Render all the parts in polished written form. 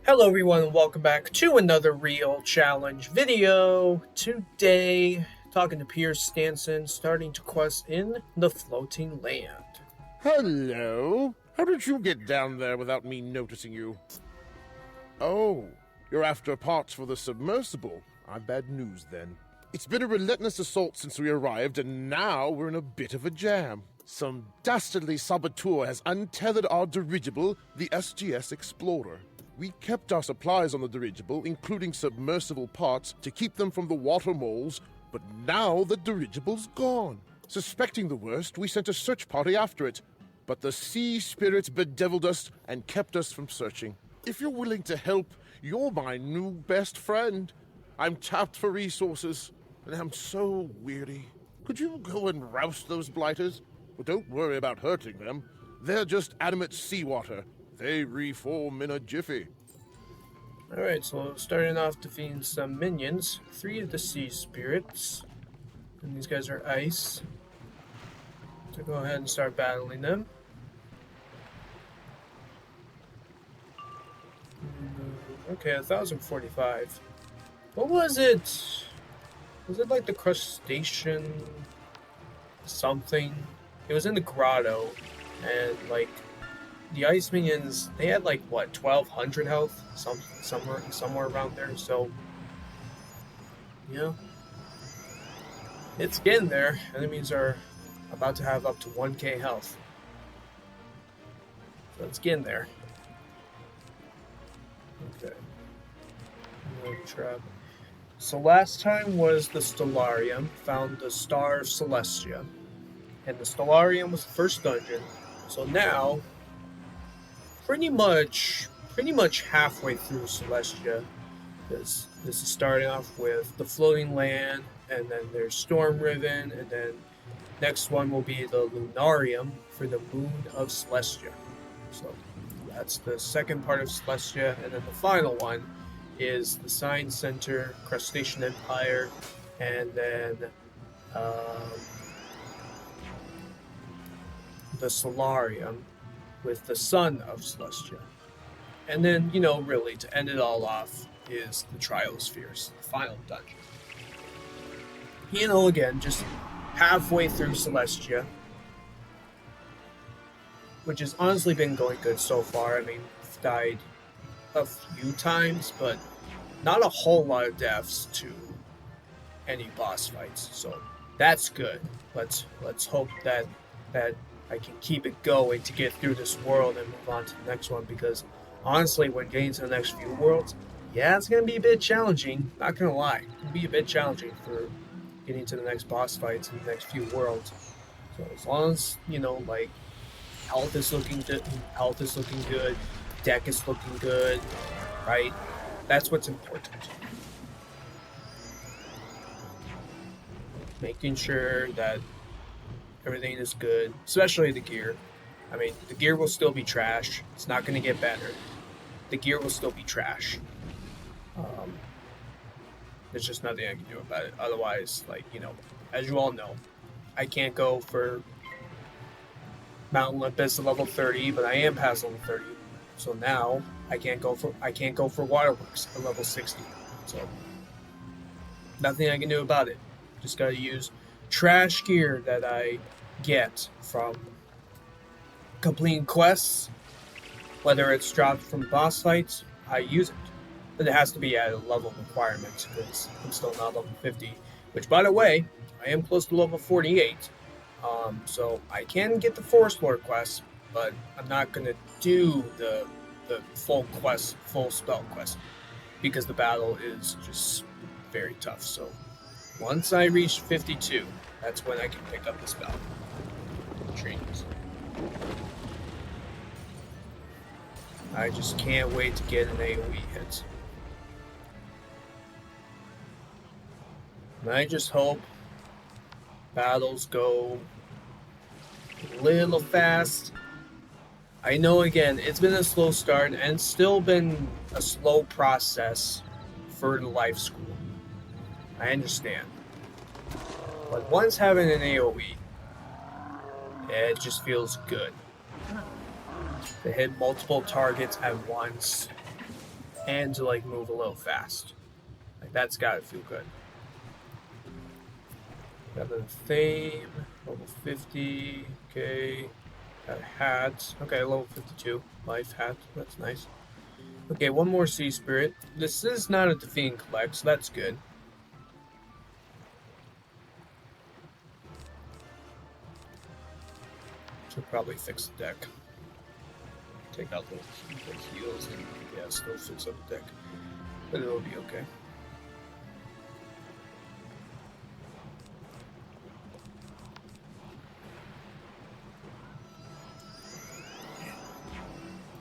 Hello everyone and welcome back to another real challenge video. Today, talking to Piers Stanson, starting to quest in the floating land. Hello? How did you get down there without me noticing you? Oh, you're after parts for the submersible. I've bad news then. It's been a relentless assault since we arrived, and now we're in a bit of a jam. Some dastardly saboteur has untethered our dirigible, the SGS Explorer. We kept our supplies on the dirigible, including submersible parts, to keep them from the water moles, but now the dirigible's gone. Suspecting the worst, we sent a search party after it, but the sea spirits bedeviled us and kept us from searching. If you're willing to help, you're my new best friend. I'm tapped for resources, and I'm so weary. Could you go and rouse those blighters? But don't worry about hurting them. They're just animate seawater. They reform in a jiffy. Alright, so starting off defeating some minions. 3 of the sea spirits. And these guys are ice. So go ahead and start battling them. Okay, 1045. What was it? Was it like the crustacean something? It was in the grotto, and like the ice minions, they had like what, 1200 health, somewhere around there. So yeah, it's getting there. Enemies are about to have up to 1k health, so it's getting there. Okay, trap. So last time was the Stellarium, found the Star of Celestia, and the Stellarium was the first dungeon. So now, pretty much halfway through Celestia. This is starting off with the floating land, and then there's Storm Riven, and then next one will be the Lunarium for the Moon of Celestia. So that's the second part of Celestia, and then the final one is the Science Center, Crustacean Empire, and then the Solarium with the Sun of Celestia. And then, really, to end it all off is the Triospheres, the final dungeon. Again, just halfway through Celestia, which has honestly been going good so far. I mean, I've died a few times, but not a whole lot of deaths to any boss fights, so that's good. Let's hope that I can keep it going to get through this world and move on to the next one, because honestly, when getting to the next few worlds, yeah, it's going to be a bit challenging, not going to lie. It's going to be a bit challenging for getting to the next boss fights in the next few worlds. So as long as, like, health is looking good, deck is looking good, right? That's what's important. Making sure that everything is good, especially the gear. I mean, the gear will still be trash. It's not going to get better. The gear will still be trash. There's just nothing I can do about it. Otherwise, as you all know, I can't go for Mount Olympus at level 30, but I am past level 30. So now I can't go for Waterworks at level 60. So nothing I can do about it. Just gotta use trash gear that I get from completing quests. Whether it's dropped from boss fights, I use it. But it has to be at a level requirement, because I'm still not level 50. Which, by the way, I am close to level 48. So I can get the Forest Lord quest, but I'm not going to do the full spell quest, because the battle is just very tough. So once I reach 52, that's when I can pick up the spell. Trainings. I just can't wait to get an AoE hit. And I just hope battles go a little fast. I know, again, it's been a slow start, and it's still been a slow process for the life school. I understand. But once having an AoE, it just feels good. To hit multiple targets at once. and to like move a little fast. Like that's gotta feel good. Got the fame, level 50, okay. Got a hat. Okay, level 52. Life hat. That's nice. Okay, one more sea spirit. This is not a defeat and collect, so that's good. Should probably fix the deck. Take out the heals and yeah, still fix up the deck. But it'll be okay.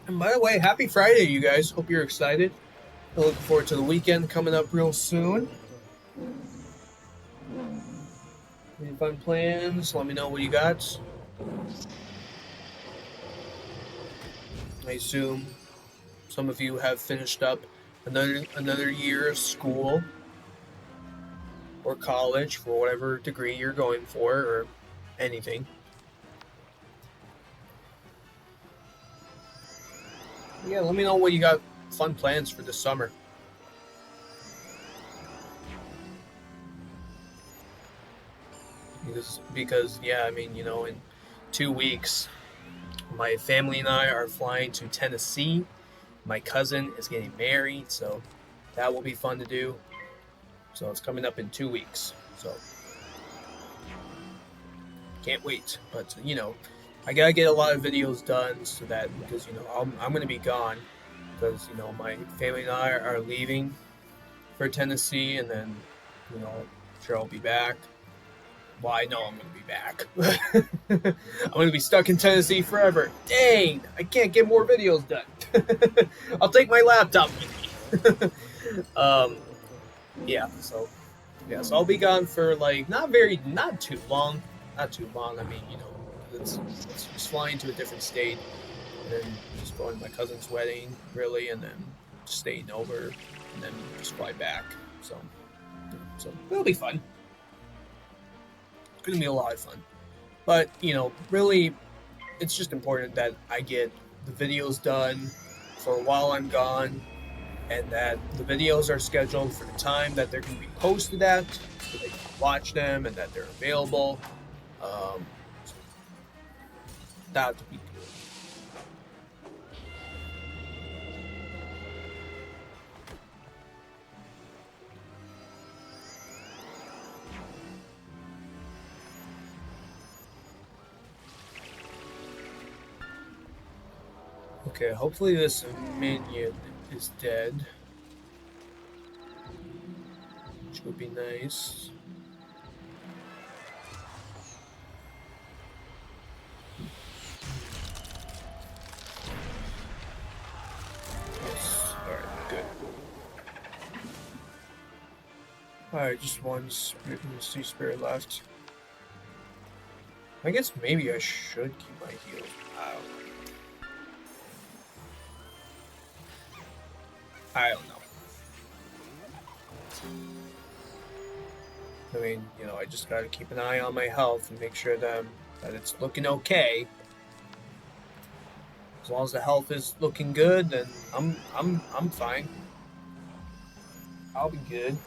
And by the way, happy Friday, you guys. Hope you're excited. I look forward to the weekend coming up real soon. Any fun plans? Let me know what you got. I assume some of you have finished up another year of school or college for whatever degree you're going for or anything. Yeah, let me know what you got fun plans for this summer. Because yeah, I mean, you know, in 2 weeks, my family and I are flying to Tennessee. My cousin is getting married, so that will be fun to do. So it's coming up in 2 weeks. So can't wait. But you know, I gotta get a lot of videos done so that because you know I'm gonna be gone because you know my family and I are leaving for Tennessee, and then you know I'm sure I'll be back. Well, I know I'm gonna be back. I'm gonna be stuck in Tennessee forever. Dang, I can't get more videos done. I'll take my laptop with me. Yeah, so I'll be gone for like not too long. Not too long. I mean, you know, it's just flying to a different state and then just going to my cousin's wedding, really, and then just staying over and then just fly back. So it'll be fun. It's gonna be a lot of fun. But, you know, really it's just important that I get the videos done for while I'm gone and that the videos are scheduled for the time that they're going to be posted at so they can watch them and that they're available. That would be good. Okay, hopefully this minion is dead. Which would be nice. Yes. Alright, good. Alright, just one sea spirit left. I guess maybe I should keep my heals. I don't know. I mean, you know, I just gotta keep an eye on my health and make sure that it's looking okay. As long as the health is looking good, then I'm fine. I'll be good.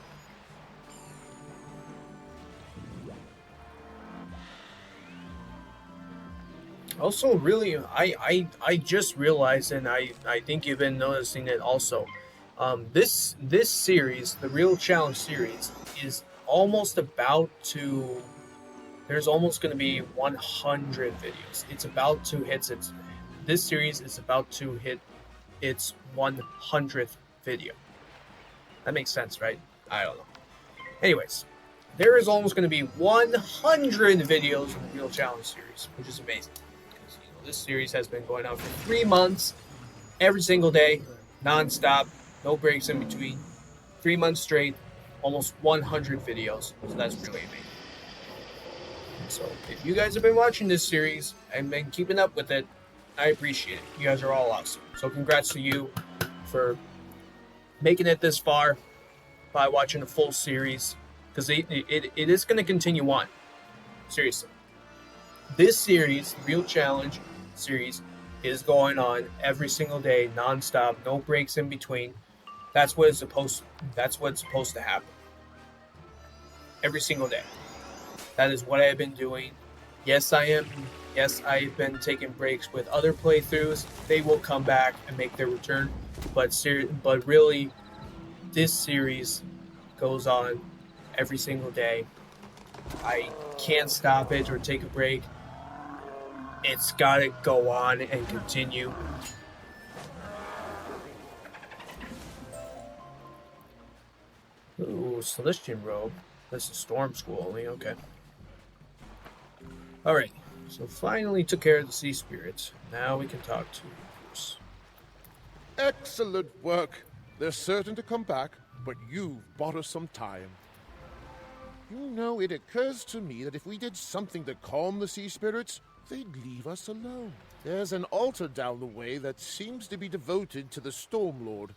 Also, really, I just realized, and I think you've been noticing it also. This series, the Real Challenge series, is almost about to. There's almost going to be 100 videos. It's about to hit its. This series is about to hit its 100th video. That makes sense, right? I don't know. Anyways, there is almost going to be 100 videos in the Real Challenge series, which is amazing. Because you know, this series has been going on for 3 months, every single day, non-stop, no breaks in between, 3 months straight, almost 100 videos. So that's really amazing. So if you guys have been watching this series and been keeping up with it, I appreciate it. You guys are all awesome. So congrats to you for making it this far by watching the full series, because it is going to continue on. Seriously. This series, the Real Challenge series, is going on every single day, non-stop, no breaks in between. That's what it's supposed. That's what's supposed to happen every single day. That is what I have been doing. Yes, I am. Yes, I've been taking breaks with other playthroughs. They will come back and make their return, but really, this series goes on every single day. I can't stop it or take a break. It's got to go on and continue. Ooh, Celestian Robe. This is Storm School only, okay. Alright, so finally took care of the sea spirits. Now we can talk to Bruce. Excellent work. They're certain to come back, but you've bought us some time. You know, it occurs to me that if we did something to calm the sea spirits, they'd leave us alone. There's an altar down the way that seems to be devoted to the Storm Lord.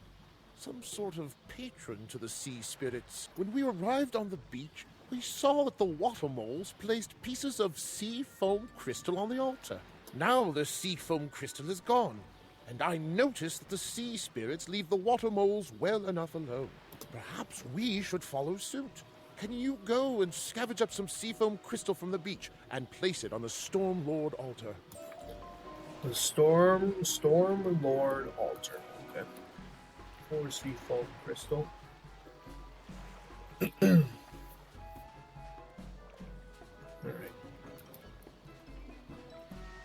Some sort of patron to the sea spirits. When we arrived on the beach, we saw that the water moles placed pieces of sea foam crystal on the altar. Now the sea foam crystal is gone, and I noticed that the sea spirits leave the water moles well enough alone. Perhaps we should follow suit. Can you go and scavenge up some seafoam crystal from the beach and place it on the Storm Lord altar? The Storm Lord altar. Okay. 4 seafoam crystal. Alright.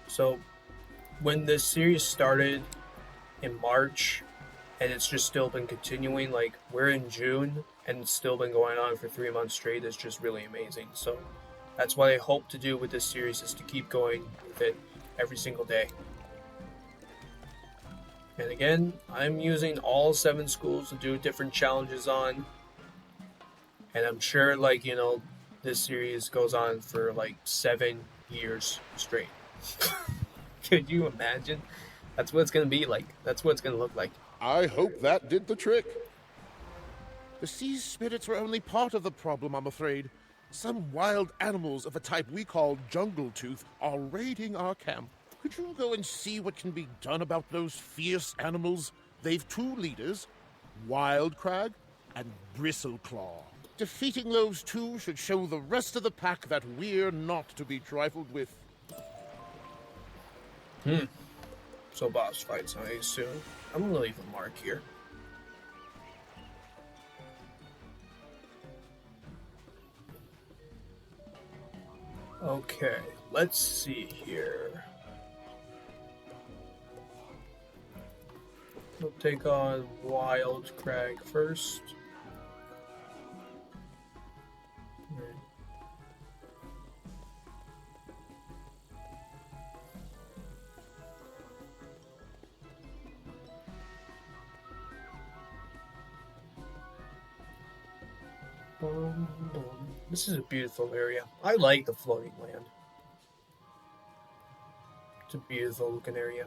So, when this series started in March, and it's just still been continuing, like, we're in June, and it's still been going on for 3 months straight, it's just really amazing. So, that's what I hope to do with this series, is to keep going with it every single day. And again, I'm using all 7 schools to do different challenges on. And I'm sure, like, you know, this series goes on for like 7 years straight. Could you imagine? That's what it's going to be like. That's what it's going to look like. I hope that did the trick. The sea spirits were only part of the problem, I'm afraid. Some wild animals of a type we call jungle tooth are raiding our camp. Could you go and see what can be done about those fierce animals? They've 2 leaders, Wild Crag and Bristleclaw. Defeating those 2 should show the rest of the pack that we're not to be trifled with. So boss fights, I assume. I'm going to leave a mark here. Okay, let's see here. We'll take on Wild Crag first. This is a beautiful area. I like the floating land. It's a beautiful looking area.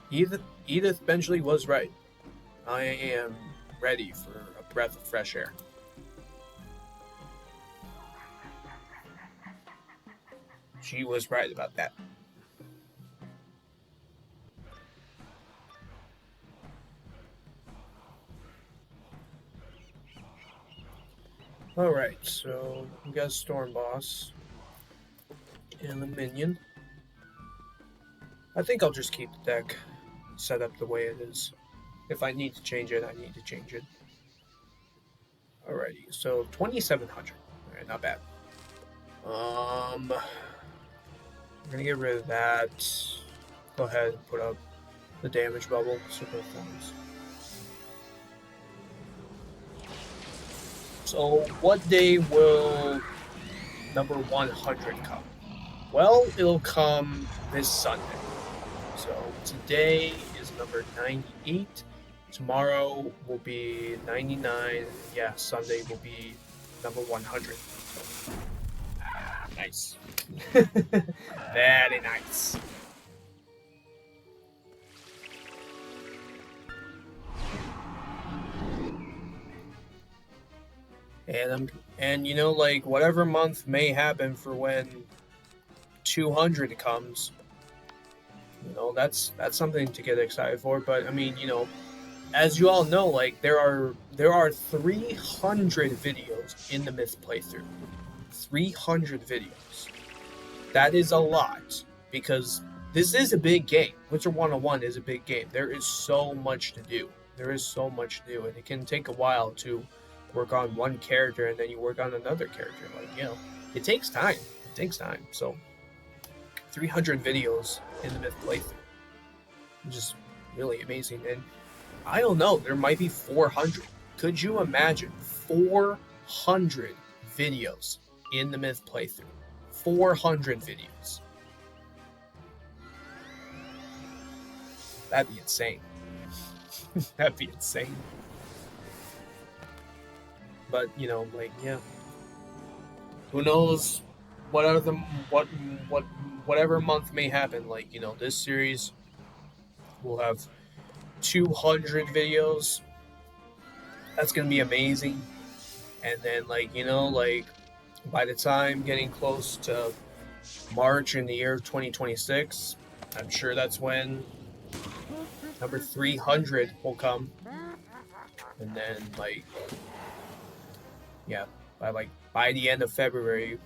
Edith Benchley was right. I am ready for a breath of fresh air. She was right about that. Alright, so we got Storm Boss and the minion. I think I'll just keep the deck set up the way it is. If I need to change it, I need to change it. Alrighty, so 2,700. Alright, not bad. We're gonna get rid of that. Go ahead and put up the damage bubble, super forms. So, what day will number 100 come? Well, it'll come this Sunday. So, today is number 98. Tomorrow will be 99. Yeah, Sunday will be number 100. So, nice. Very nice. And you know, like, whatever month may happen for when 200 comes, you know, that's something to get excited for. But I mean, you know, as you all know, like there are 300 videos in the Myth playthrough. 300 videos. That is a lot because this is a big game. Wizard101 is a big game. There is so much to do. There is so much to do, and it can take a while to work on one character and then you work on another character. Like, it takes time. It takes time. So 300 videos in the Myth playthrough, which is really amazing. And I don't know, there might be 400. Could you imagine 400 videos in the Myth playthrough? 400 videos. That'd be insane. That'd be insane. But who knows whatever month may happen. Like, this series will have 200 videos. That's gonna be amazing. And then by the time getting close to March in the year 2026, I'm sure that's when number 300 will come. And then by the end of February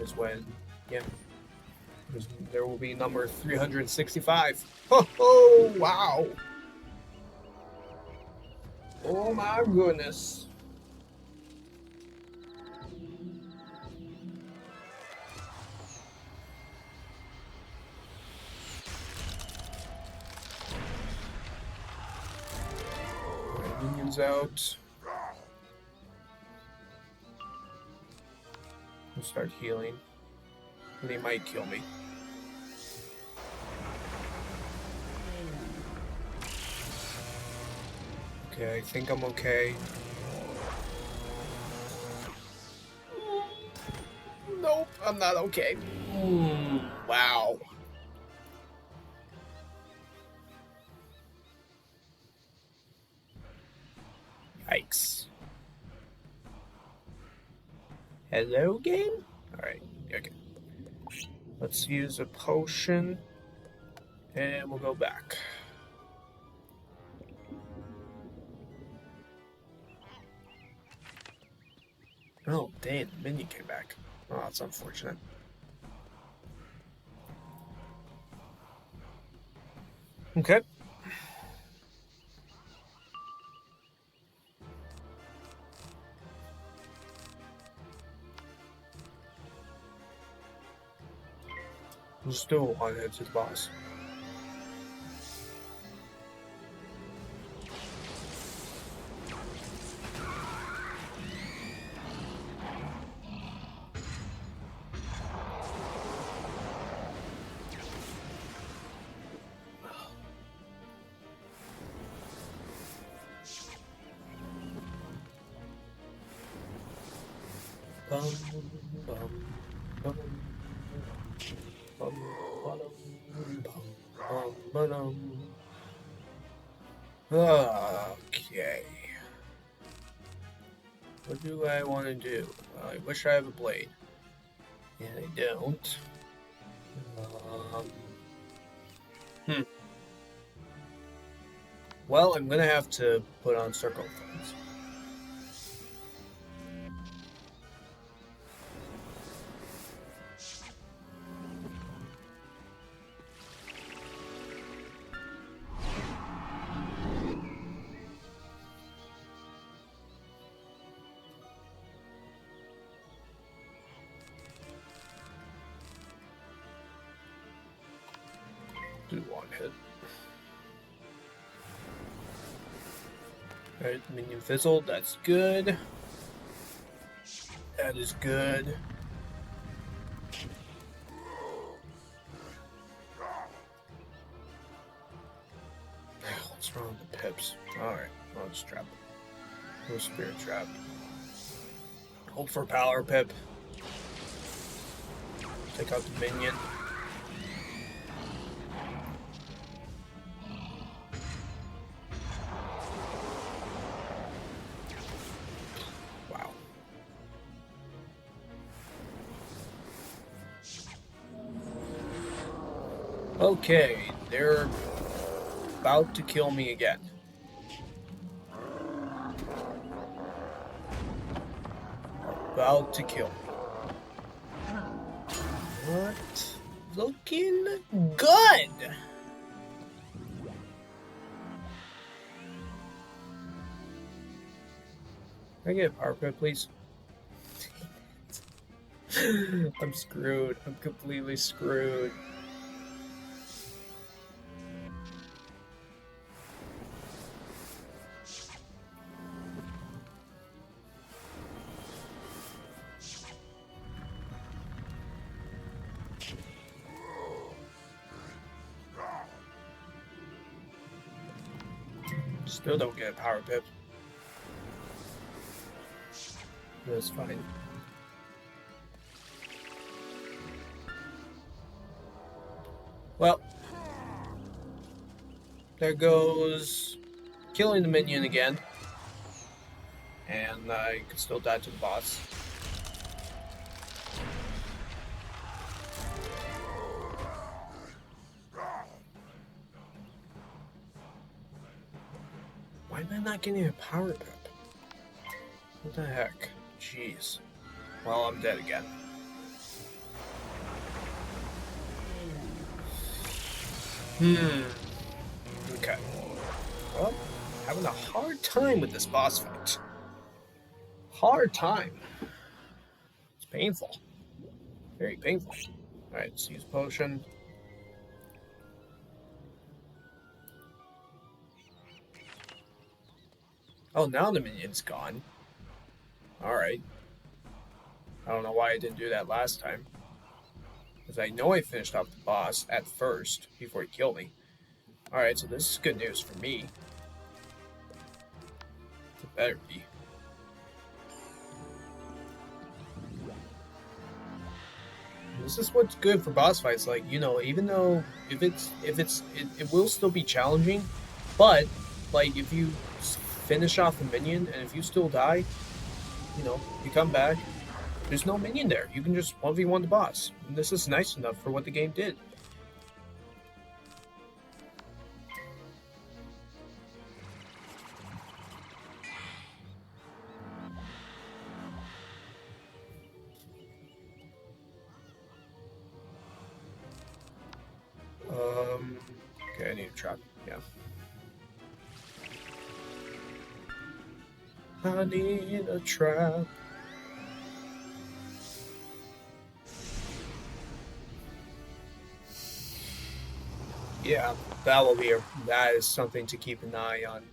is when there will be number 365. Oh, wow. Oh my goodness. Minions out. We'll start healing. They might kill me. Okay, I think I'm okay. Nope, I'm not okay. Wow. Yikes. Hello, game? Alright, okay. Let's use a potion. And we'll go back. Oh, dang, the minion came back. Oh, that's unfortunate. Okay. We'll still on head to the boss. Bum, bum, bum, bum, bum, okay. What do I want to do? I wish I have a blade. And I don't. Well, I'm gonna have to put on circle things. Do one hit. Alright, minion fizzled, that's good. That is good. What's wrong with the pips? Alright, I'll just trap. No spirit trap. Hold for power, Pip. Take out the minion. Wow. Okay, they're about to kill me again. about to kill me. What? Looking good! Can I get a power pit, please? I'm screwed. I'm completely screwed. Still don't get a power pip. That's fine. Well, there goes killing the minion again. And I could still die to the boss. Why am I not getting a power pip? What the heck? Jeez. Well, I'm dead again. Okay. Well, having a hard time with this boss fight. Hard time. It's painful. Very painful. Alright, let's use potion. Oh, now the minion's gone. Alright. I don't know why I didn't do that last time. Because I know I finished off the boss at first before he killed me. Alright, so this is good news for me. It better be. This is what's good for boss fights. Like, you know, even though it will still be challenging, but like if you finish off the minion and if you still die, you know, you come back. There's no minion there. You can just 1v1 the boss. And this is nice enough for what the game did. Okay, I need a trap. Yeah. I need a trap. Yeah, that is something to keep an eye on,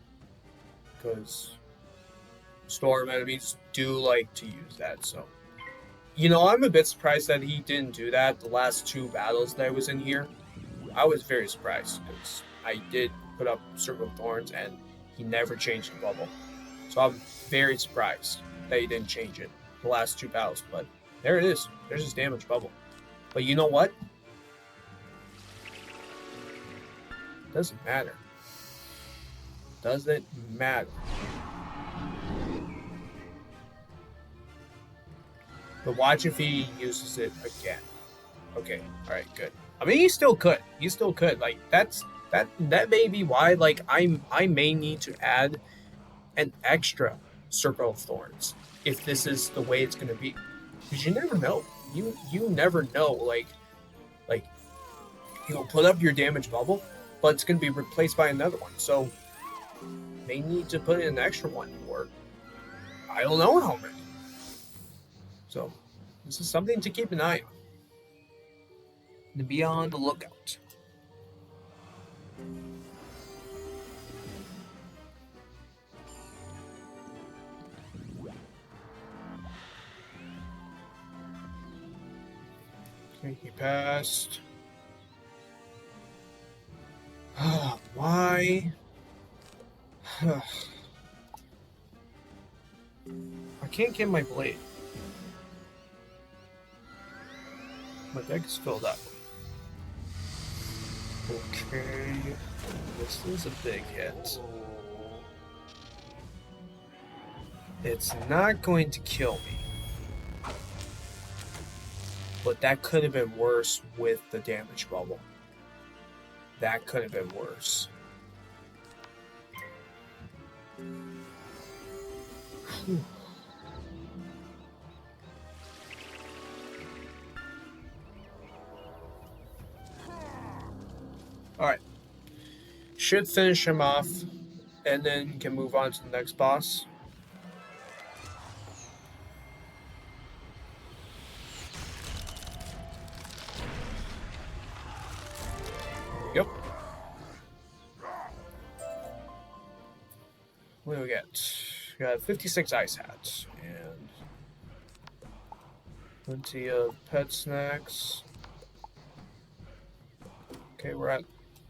because storm enemies do like to use that. So, you know, I'm a bit surprised that he didn't do that the last two battles that I was in here. I was very surprised because I did put up Circle of Thorns and he never changed the bubble. So I'm very surprised that he didn't change it the last two battles. But there it is. There's his damage bubble. But you know what? Doesn't matter. Doesn't matter. But watch if he uses it again. Okay, alright, good. I mean, he still could. He still could. Like, that may be why, like, I may need to add an extra Circle of Thorns if this is the way it's gonna be. Because you never know. You never know, like you'll put up your damage bubble, but it's going to be replaced by another one. So, may need to put in an extra one, or I don't know how many. So, this is something to keep an eye on. To be on the lookout. Okay, he passed. Why? I can't get my blade. My deck is filled up. Okay, this is a big hit. It's not going to kill me. But that could have been worse with the damage bubble. That could have been worse. should finish him off, and then you can move on to the next boss. Yep. What do we get? We got 56 ice hats and plenty of pet snacks. Okay, we're at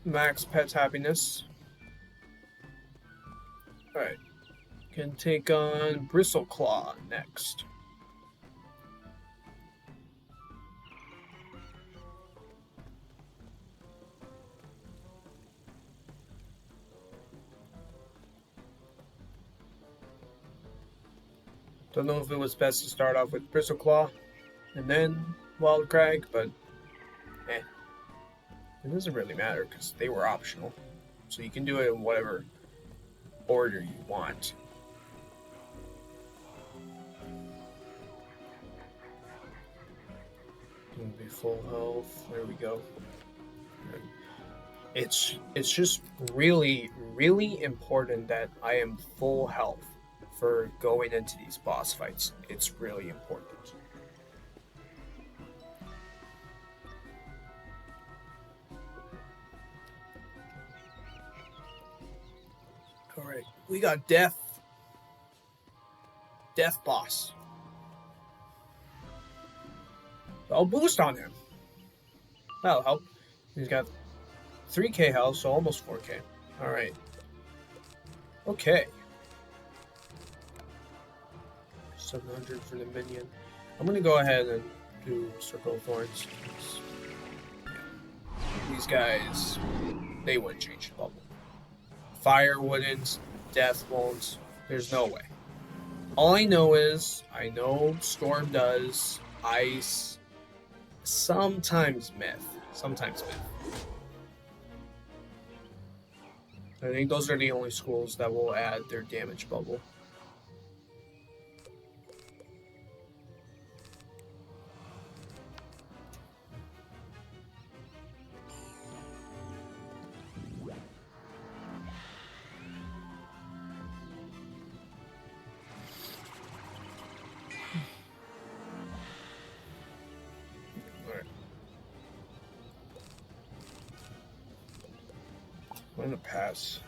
max pet happiness. Alright. Can take on Bristleclaw next. Don't know if it was best to start off with Bristleclaw and then Wild Crag, but it doesn't really matter because they were optional. So you can do it in whatever order you want. Gonna be full health. There we go. It's just really, really important that I am full health for going into these boss fights. It's really important. Alright, we got Death boss. I'll boost on him. That'll help. He's got 3k health, so almost 4k. Alright. Okay. 700 for the minion. I'm gonna go ahead and do Circle of Thorns. These guys, they wouldn't change the bubble. Fire wouldn't, death won't. There's no way. All I know is, I know Storm does, Ice, sometimes Myth. Sometimes Myth. I think those are the only schools that will add their damage bubble. I'm gonna pass.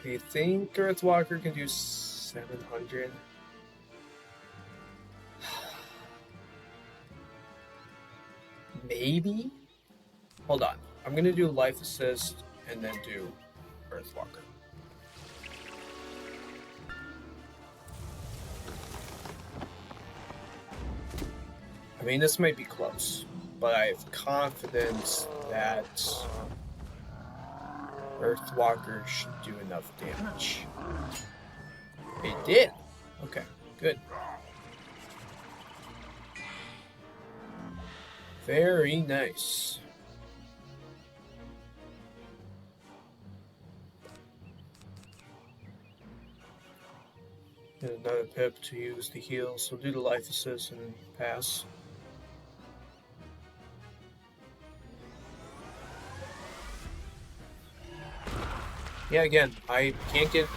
You think Earthwalker can do 700? Maybe? Hold on. I'm gonna do Life Assist and then do Earthwalker. I mean, this might be close, but I have confidence that Earthwalker should do enough damage. It did! Okay, good. Very nice. And another pip to use the heal, so do the Life Assist and then pass. Yeah, again, I can't get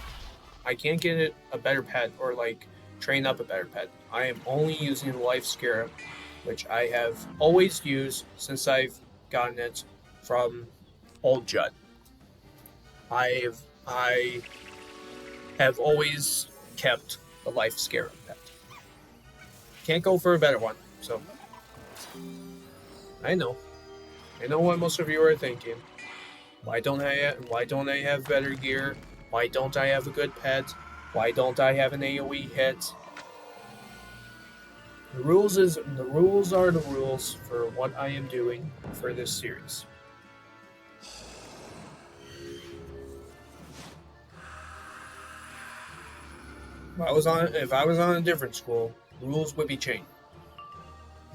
it a better pet or like train up a better pet. I am only using the Life Scarab, which I have always used since I've gotten it from Old Judd. I have always kept the Life Scarab pet. Can't go for a better one, so I know what most of you are thinking. Why don't I have better gear? Why don't I have a good pet? Why don't I have an AoE hit? The rules are the rules for what I am doing for this series. If I was on a different school, rules would be changing.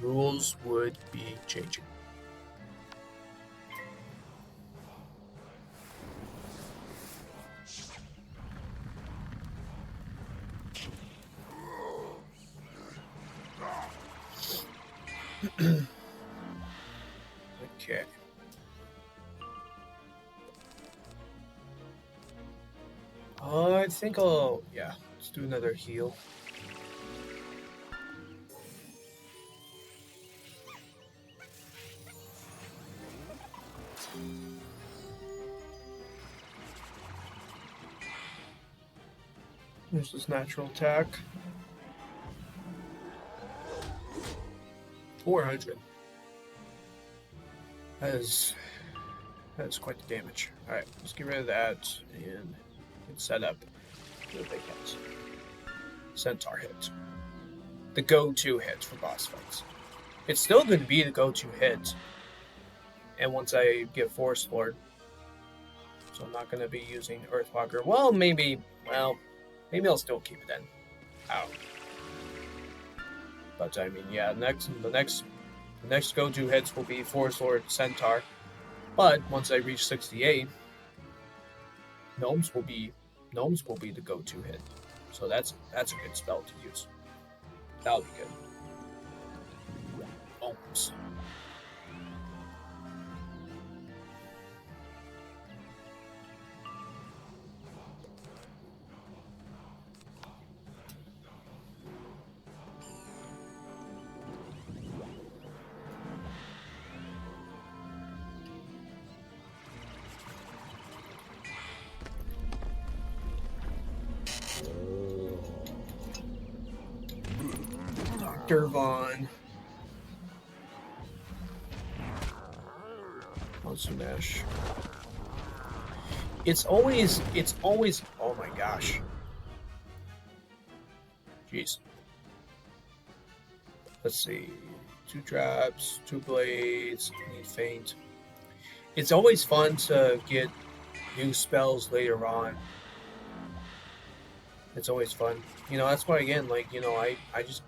Rules would be changing. Okay. I think yeah, let's do another heal. There's this natural attack. 400. That is quite the damage. Alright, let's get rid of that and get set up for the big hits. Centaur hit. The go-to hit for boss fights. It's still going to be the go-to hit. And once I get Force Lord, so I'm not going to be using Earthwalker. Well, maybe I'll still keep it in. Out. But I mean, yeah, the next go-to hits will be Force Lord, Centaur. But once I reach 68, Gnomes will be the go-to hit. So that's a good spell to use. That'll be good. Gnomes. Dr. Vaughn. Monster Mash. It's always, oh my gosh. Jeez. Let's see. 2 traps, 2 blades, need feint. It's always fun to get new spells later on. It's always fun. You know, that's why again, like, you know, I just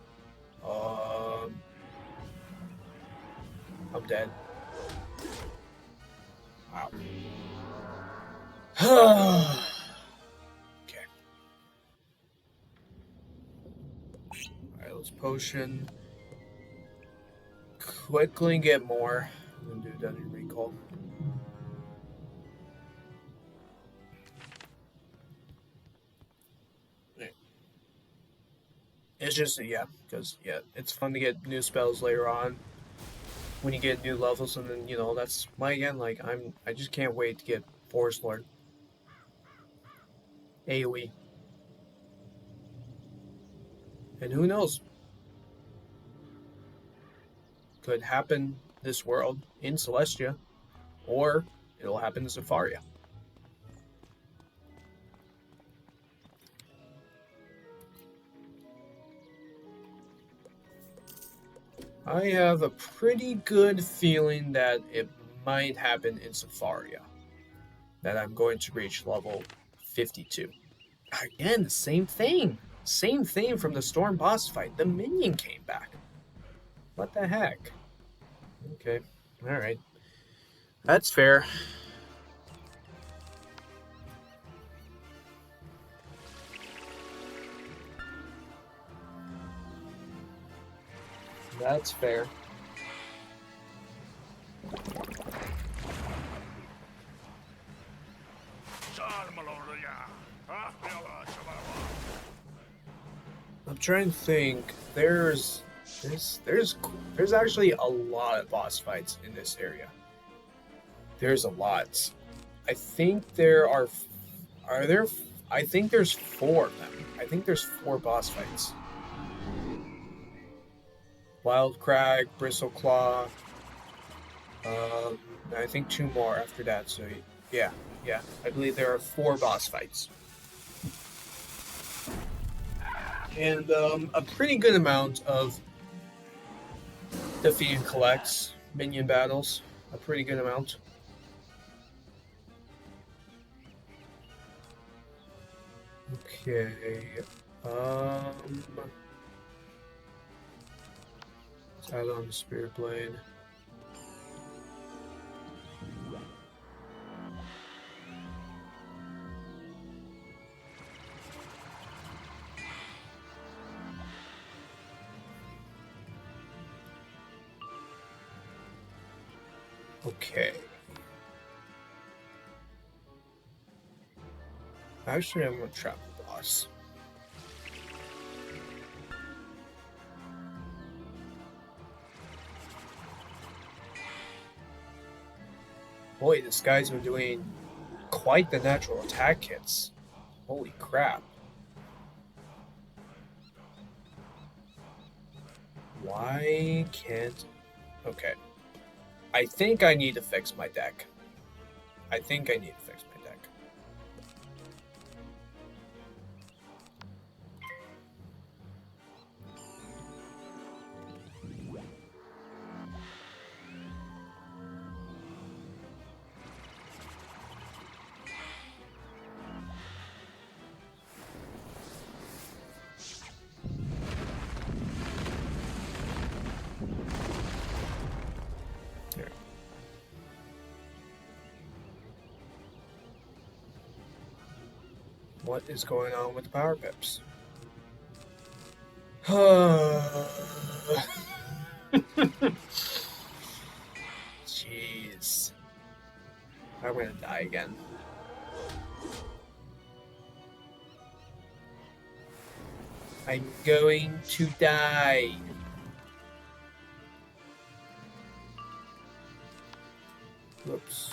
I'm dead. Wow. Okay. Alright, let's potion. Quickly get more. I'm gonna do dungeon recall. It's just, yeah, because, yeah, it's fun to get new spells later on when you get new levels, and then, you know, that's why, again, like, I just can't wait to get Force Lord. AoE. And who knows? Could happen this world in Celestia, or it'll happen in Zafaria. I have a pretty good feeling that it might happen in Zafaria. That I'm going to reach level 52. Again, same thing. Same thing from the Storm boss fight. The minion came back. What the heck? Okay. Alright. That's fair. That's fair. I'm trying to think. There's actually a lot of boss fights in this area. There's a lot. I think there are there. I think there's 4 of them. I think there's 4 boss fights. Wild Crag, Bristleclaw. I think 2 more after that. So yeah. I believe there are 4 boss fights. And a pretty good amount of defeat and collects minion battles. A pretty good amount. Okay. Let's add on the Spirit Blade. Okay. Actually, I'm gonna trap the boss. Boy, this guy's been doing quite the natural attack hits. Holy crap. Why can't... Okay. I think I need to fix my deck. I think I need to fix my deck. Here. What is going on with the power pips? Jeez. I'm gonna die again. I'm going to die. Whoops.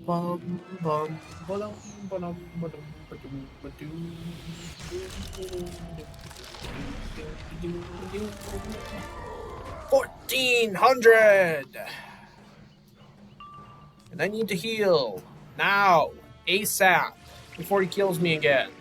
Bum, bum, ba-dum, ba-dum, ba-dum, ba-dum, ba-dum. 1400! And I need to heal. Now. ASAP. Before he kills me again.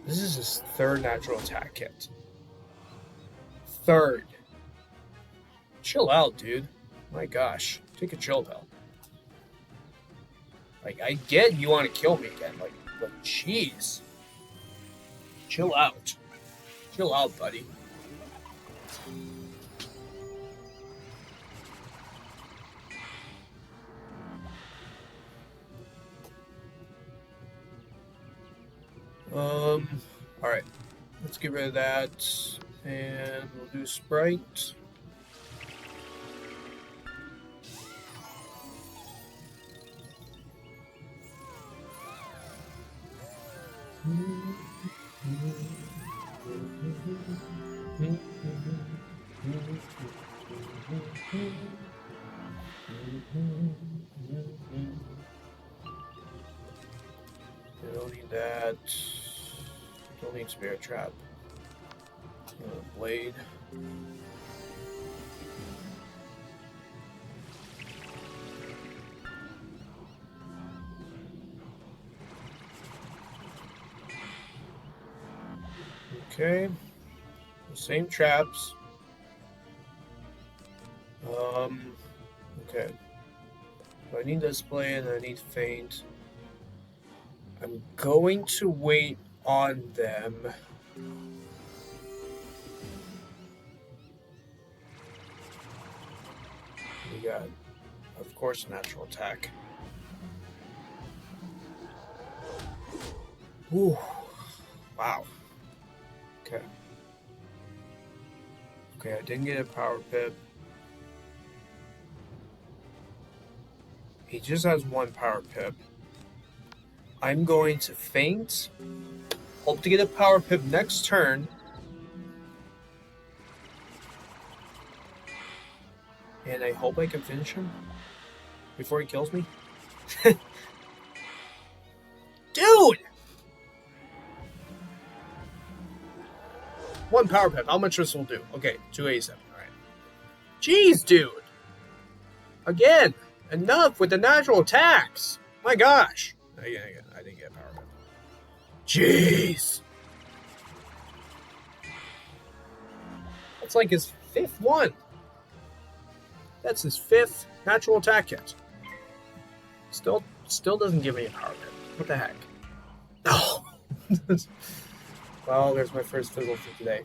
This is his third natural attack hit. Third. Chill out, dude. My gosh. Take a chill pill. Like, I get you want to kill me again, like, but jeez. Chill out. Chill out, buddy. Alright. Let's get rid of that. And we'll do Sprite. Don't need that. Don't need Spirit Trap. Blade. Okay. Same traps. Okay. So I need display and I need feint. I'm going to wait on them. We got, of course, natural attack. Ooh. Wow. Okay. Okay, I didn't get a power pip. He just has one power pip. I'm going to feint. Hope to get a power pip next turn. And I hope I can finish him before he kills me. Dude! One power pip. How much this will do? Okay, 287. Alright. Jeez, dude! Again! Enough with the natural attacks! My gosh! I didn't get a power pip. Jeez! That's like his fifth one. That's his fifth natural attack hit. Still doesn't give me a power pip. What the heck? No! Well, there's my first fizzle for today.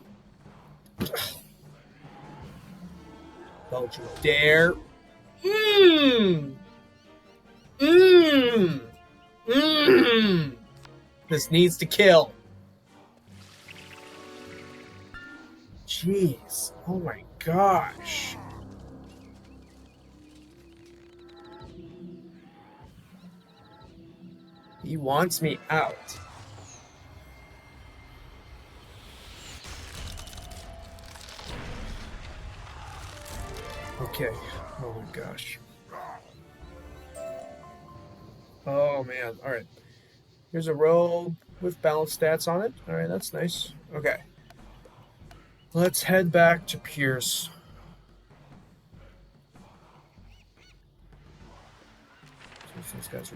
Don't you dare. Mmm. Mmm. Mmm. This needs to kill. Jeez. Oh my gosh. He wants me out. Okay. Oh my gosh. Oh man. Alright. Here's a robe with balanced stats on it. Alright, that's nice. Okay. Let's head back to Pierce.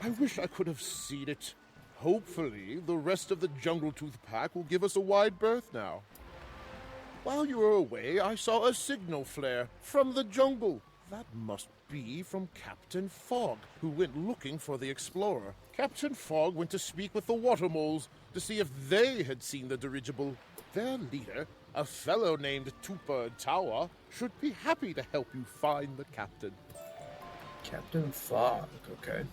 I wish I could have seen it. Hopefully, the rest of the Jungle Tooth pack will give us a wide berth now. While you were away, I saw a signal flare from the jungle. That must be from Captain Fogg, who went looking for the explorer. Captain Fogg went to speak with the water moles to see if they had seen the dirigible. Their leader, a fellow named Tupa Tawa, should be happy to help you find the captain. Captain Fogg, okay.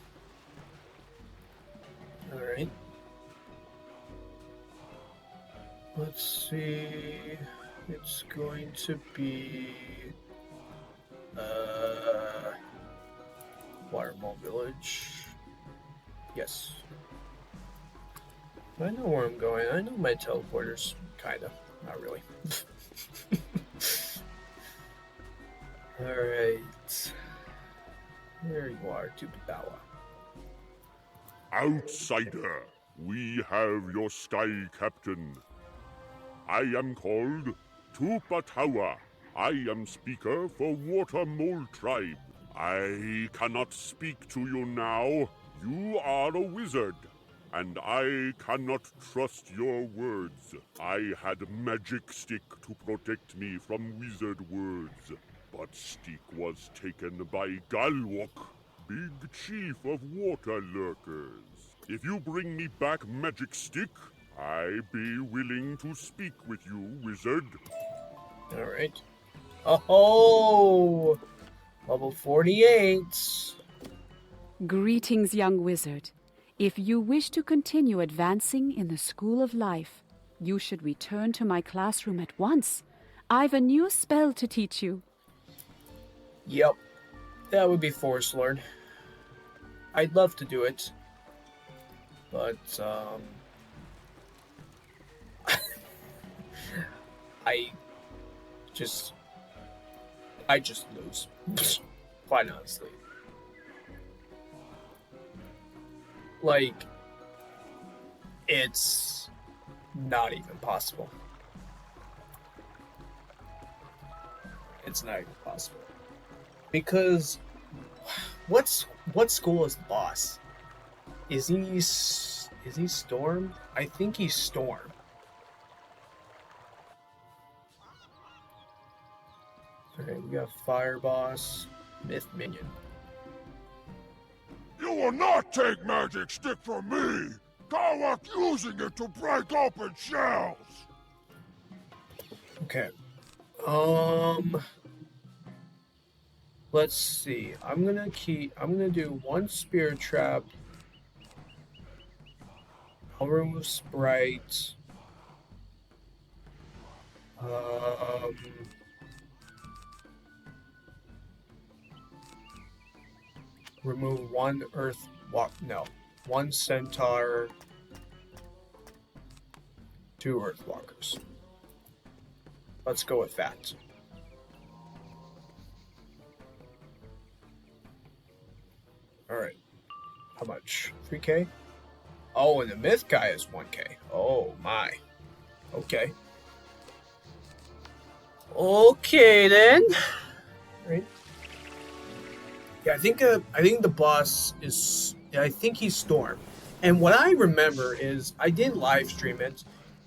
Alright. Let's see. It's going to be Watermole Village. Yes. I know where I'm going. I know my teleporters. Kinda. Not really. Alright. There you are, Tupabawa. Outsider, we have your sky captain. I am called Tupatawa. I am speaker for Water Mole Tribe. I cannot speak to you now. You are a wizard, and I cannot trust your words. I had magic stick to protect me from wizard words, but stick was taken by Galwok, big chief of water lurkers. If you bring me back magic stick, I be willing to speak with you, wizard. Alright. Oh! Level 48. Greetings, young wizard. If you wish to continue advancing in the School of Life, you should return to my classroom at once. I've a new spell to teach you. Yep. That would be Forest Lord. I'd love to do it. But, I just lose. Quite honestly. Like, it's not even possible. It's not even possible. Because what school is the boss? Is he Storm? I think he's Storm. Okay, we got Fire Boss, Myth Minion. You will not take magic stick from me! Galwok using it to break open shells! Okay. Let's see. I'm gonna do one Spirit Trap. I'll remove Sprite. Remove one one Centaur, 2 Earthwalkers. Let's go with that. Alright. How much? 3K? Oh, and the Myth guy is 1K. Oh my. Okay. Okay then. Alright. Yeah, I think the boss is. I think he's Storm, and what I remember is I did live stream it,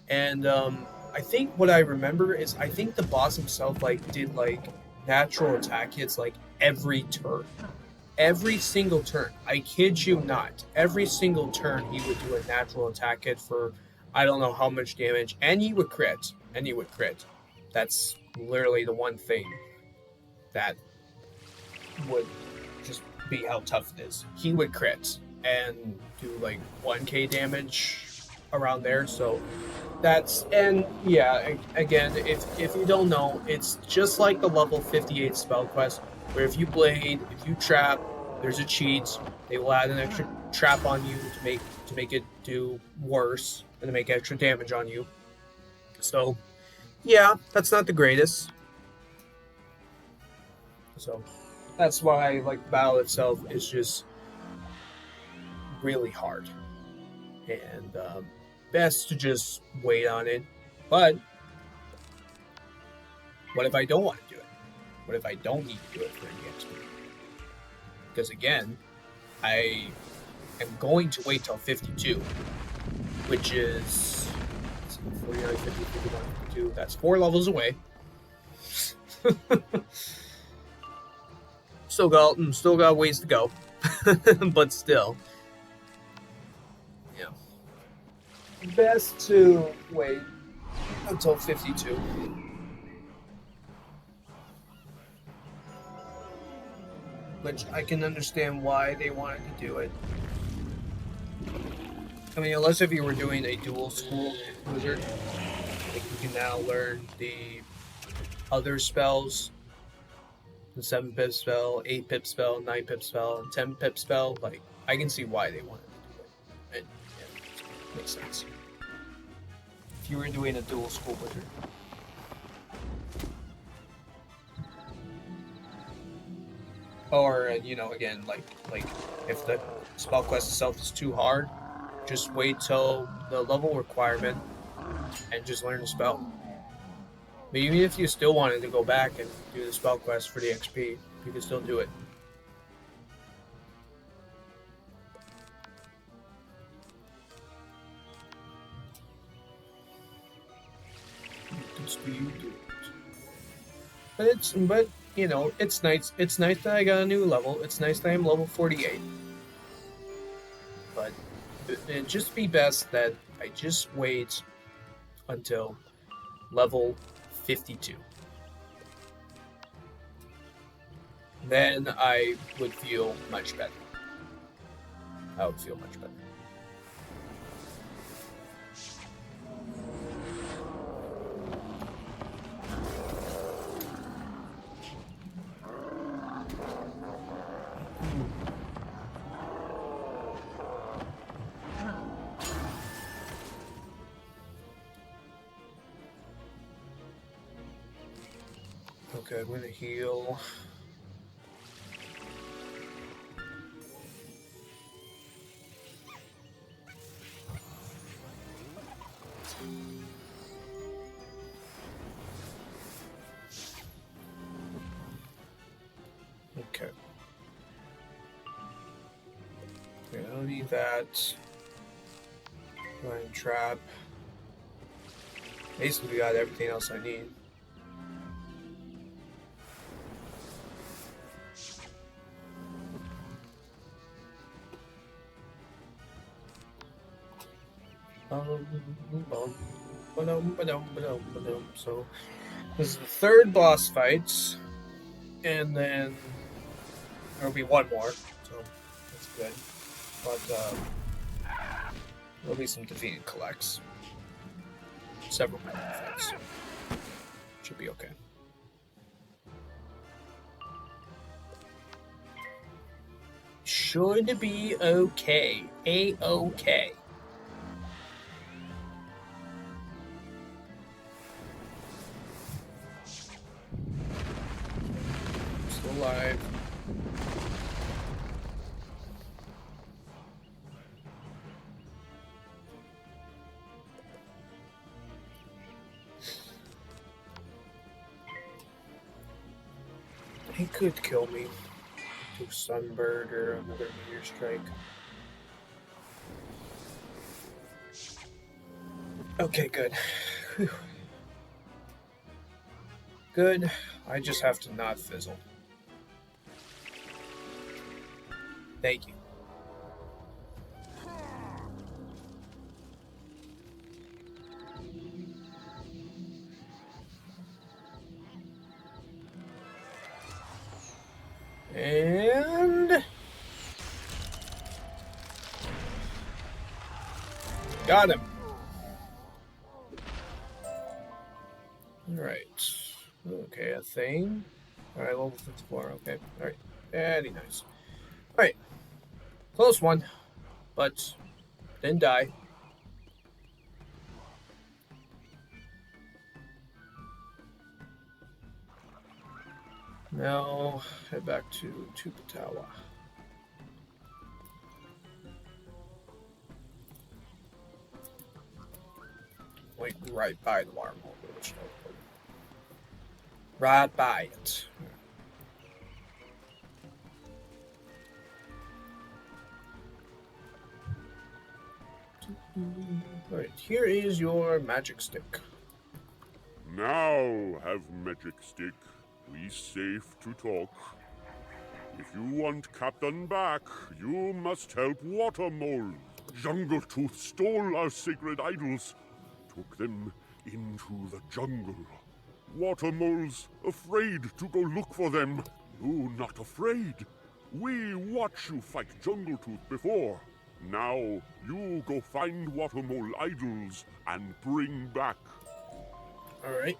and I think what I remember is I think the boss himself did natural attack hits every turn, every single turn. I kid you not, every single turn he would do a natural attack hit for I don't know how much damage, and he would crit. That's literally the one thing that would just be how tough it is. He would crit and do like 1k damage around there. So that's, and yeah, again, if you don't know, it's just like the level 58 spell quest, where if you blade, if you trap, there's a cheat. They will add an extra trap on you to make it do worse and to make extra damage on you. So yeah, that's not the greatest. So that's why, like, the battle itself is just really hard, and best to just wait on it. But what if I don't want to do it? What if I don't need to do it for any XP? Because again, I am going to wait till 52, which is 49, 50, 51, 52. That's 4 levels away. Still got ways to go, but still, yeah. Best to wait until 52. Which I can understand why they wanted to do it. I mean, unless if you were doing a dual school wizard, like you can now learn the other spells, the 7-pip spell, 8-pip spell, 9-pip spell, and 10-pip spell. Like, I can see why they wanted to do it. And yeah, makes sense. If you were doing a dual school wizard. Or, you know, again, like if the spell quest itself is too hard, just wait till the level requirement and just learn the spell. But even if you still wanted to go back and do the spell quest for the XP, you can still do it. But you know, it's nice. It's nice that I got a new level. It's nice that I'm level 48. But it'd just be best that I just wait until level 52. Then I would feel much better. I would feel much better. Okay, I'm gonna heal. Okay. I don't need that. Blind trap. Basically got everything else I need. So this is the third boss fight, and then there'll be one more, so that's good. But there'll be some defeated collects, several more fights. Should be okay. Should be okay. A-okay. Still alive. He could kill me. Do Sunbird or another Meteor Strike. Okay, good. Whew. Good. I just have to not fizzle. Thank you. And got him. Alright. Okay, a thing. Alright, level 54. Okay. Alright. Very nice. Alright. Close one. But didn't die. Now head back to Tupatawa. Like right by the water mole, right by it. Alright, here is your magic stick. Now have magic stick. We safe to talk. If you want Captain back, you must help Water Mole. Jungle Tooth stole our sacred idols, took them into the jungle. Water Mole's afraid to go look for them. You not afraid? We watch you fight Jungle Tooth before. Now you go find Water Mole idols and bring back. Alright.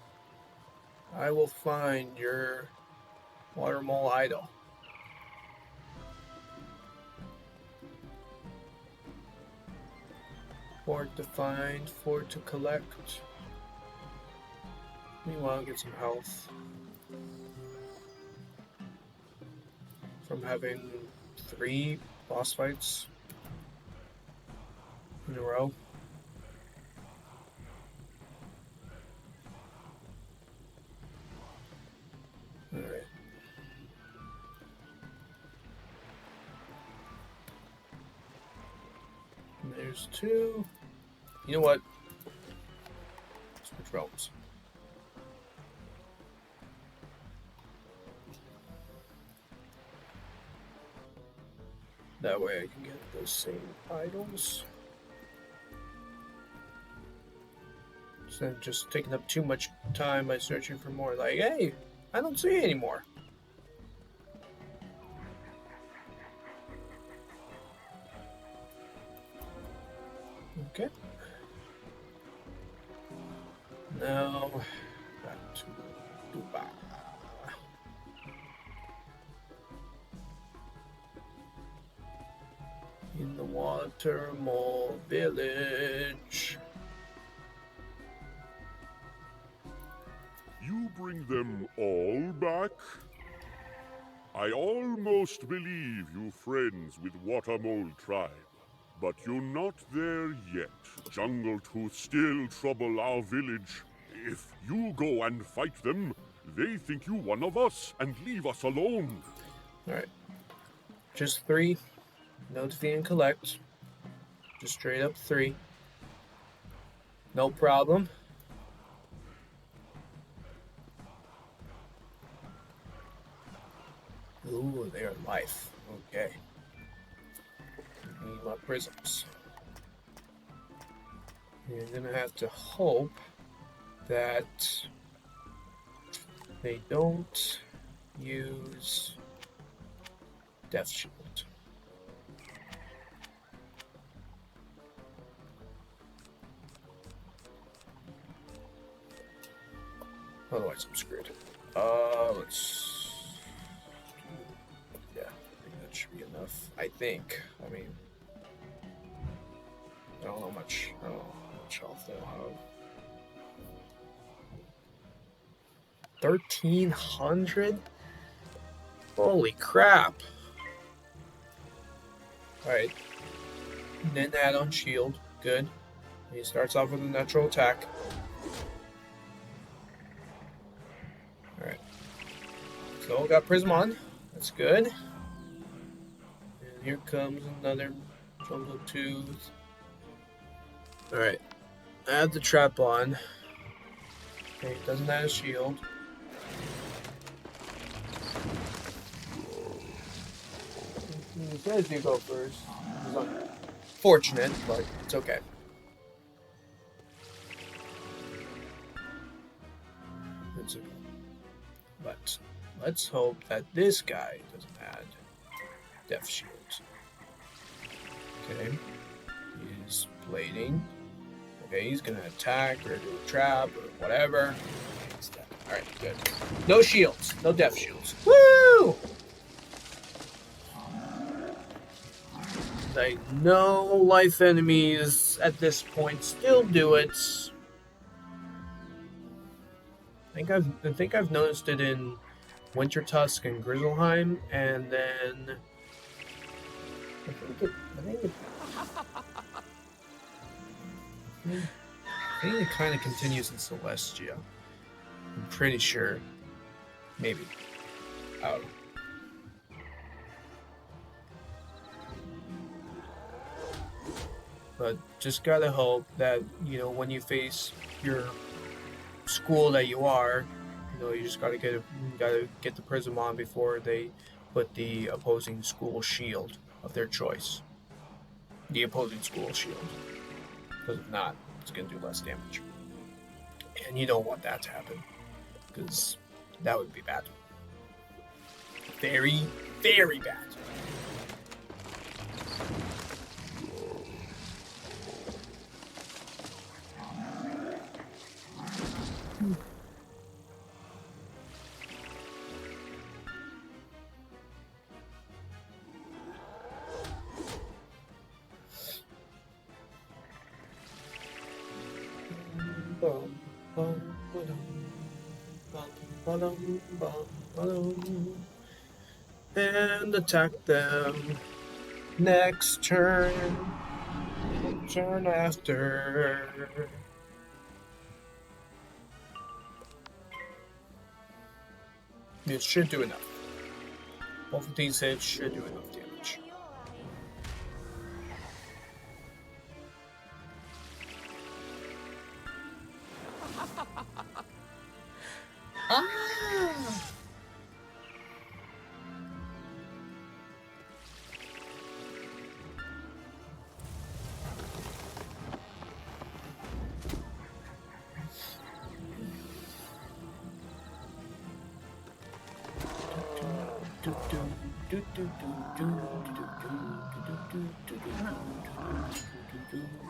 I will find your water mole idol. Fort to find, fort to collect. Meanwhile, get some health from having 3 boss fights in a row. Alright. There's 2. You know what? Switch realms. That way I can get those same items. Instead of just taking up too much time by searching for more. Like, hey, I don't see any more. Okay. Now, back to Dubai. In the Water Mole Village. You bring them all back? I almost believe you friends with Water Mole tribe. But you're not there yet. Jungle Tooth still trouble our village. If you go and fight them, they think you one of us and leave us alone. Alright. Just 3. No defeat and collect. Just straight up 3. No problem. Ooh, they are life. Okay. Need my prisms. You're gonna have to hope that they don't use Death Shield. Otherwise, I'm screwed. Let's. Yeah, I think that should be enough. I think. I mean, I don't know much. I don't know how much health they'll have. 1,300? Holy crap! Alright. Then add on shield. Good. He starts off with a natural attack. Alright. So got Prism on. That's good. And here comes another Jungle Tooth. Alright. Add the trap on. Okay, it doesn't have a shield. He says you go first. It's unfortunate, but it's okay. It's okay. But let's hope that this guy doesn't add death shields. Okay. He's blading. Okay, he's gonna attack or do a trap or whatever. Alright, good. No shields. No death shields. Woo! Like, no life enemies at this point still do it. I think I've noticed it in Winter Tusk and Grizzleheim, and then I think it kind of continues in Celestia. I'm pretty sure. Maybe. I don't know. But just gotta hope that, you know, when you face your school that you are, you know, you just gotta get the prism on before they put the opposing school shield of their choice. The opposing school shield. Because if not, it's gonna do less damage. And you don't want that to happen. Because that would be bad. Very, very bad. And attack them next turn. Turn after. It should do enough. Both of these hits should do enough damage.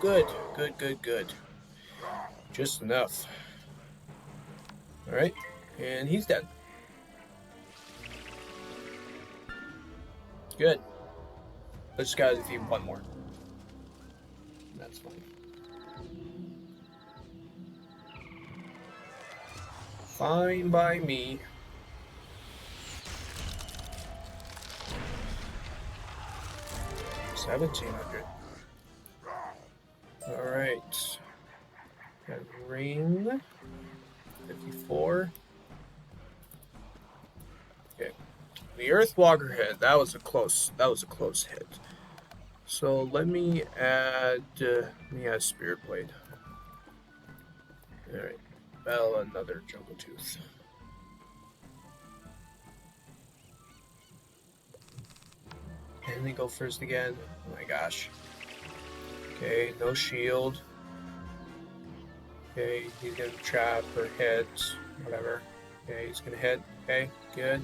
Good, good, good, good. Just enough. Alright, and he's dead. Good. Let's just gotta defeat one more. That's fine. Fine by me. $1,700. Alright. Got ring. 54. Okay. The Earthwalker hit. That was a close hit. So let me add Spirit Blade. Alright. Battle another Jungle Tooth. And they go first again. Oh my gosh. Okay, no shield. Okay, he's gonna trap or hit, whatever. Okay, he's gonna hit. Okay, good.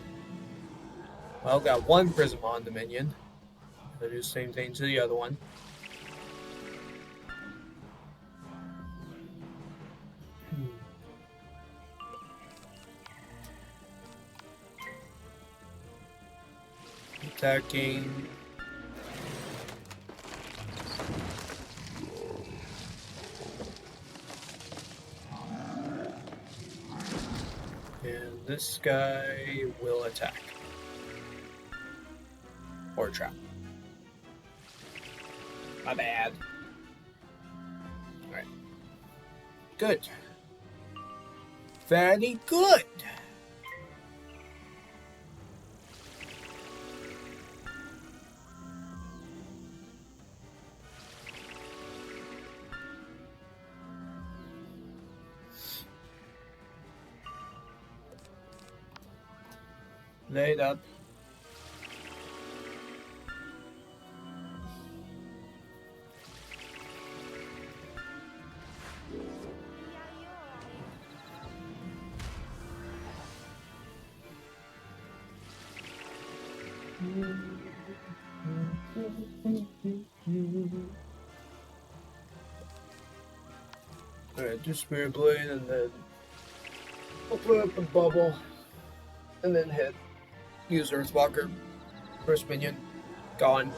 Well, got one prism on the minion. I'll do the same thing to the other one. Attacking. And this guy will attack. Or trap. My bad. Alright. Good. Very good. Laid up. Alright, do Spirit Blade and then open up the bubble and then hit. Use Earthwalker. First minion. Gone.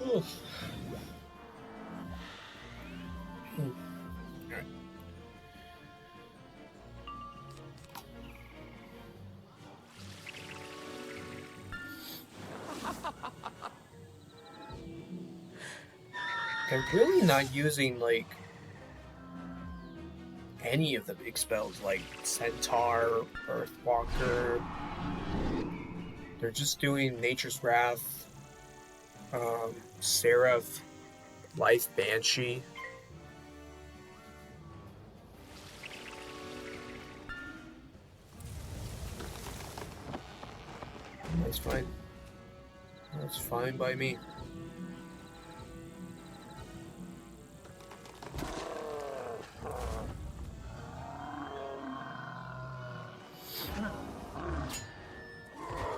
Oof. Alright. I'm really not using, like, any of the big spells, like Centaur, Earthwalker. They're just doing Nature's Wrath, Seraph, Life Banshee. That's fine. That's fine by me.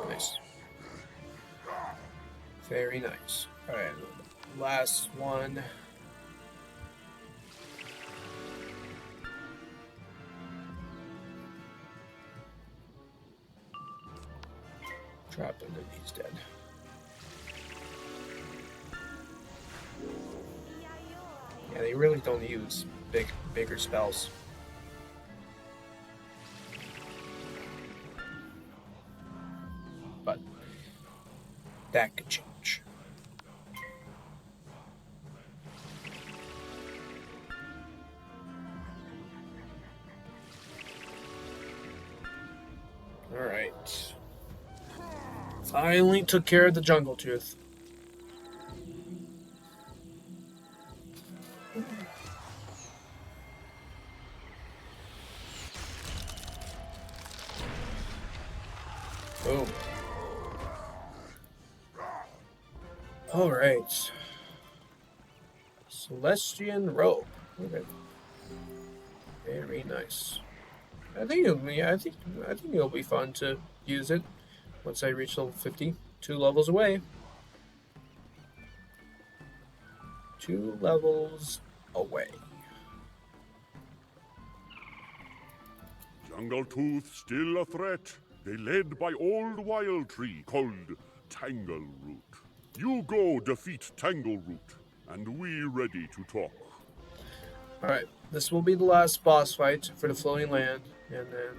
Nice. Very nice. Alright, last one. Trap him and he's dead. Yeah, they really don't use bigger spells. But that could change. Alright. Finally took care of the jungle tooth. Boom. Alright. Celestian robe. Okay. Very nice. I think it'll be fun to use it once I reach level 50. 2 levels away. 2 levels away. Jungle Tooth still a threat. They led by old wild tree called Tangleroot. You go defeat Tangleroot, and we ready to talk. Alright, this will be the last boss fight for the floating land, and then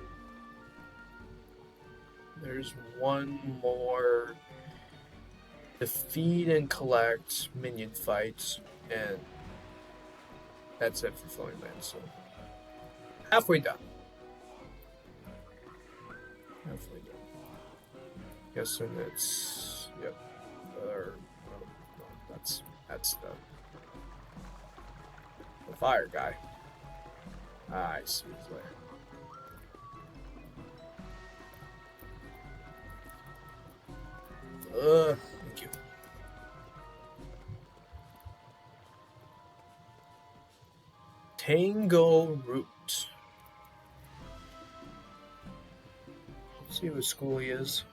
there's one more defeat and collect minion fight, and that's it for floating land, so halfway done. Halfway done. Guessing it's, yep, or, no, that's the fire guy. Ah, I see his lair. Thank you. Tango Root. Let's see what school he is.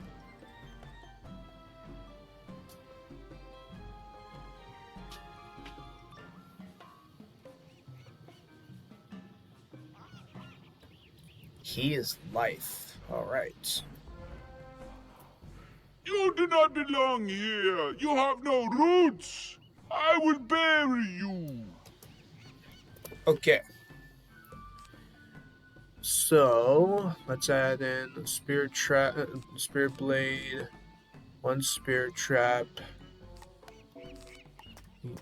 He is life. Alright. You do not belong here. You have no roots. I will bury you. Okay. So let's add in a spirit trap, spirit blade, 1 spirit trap. We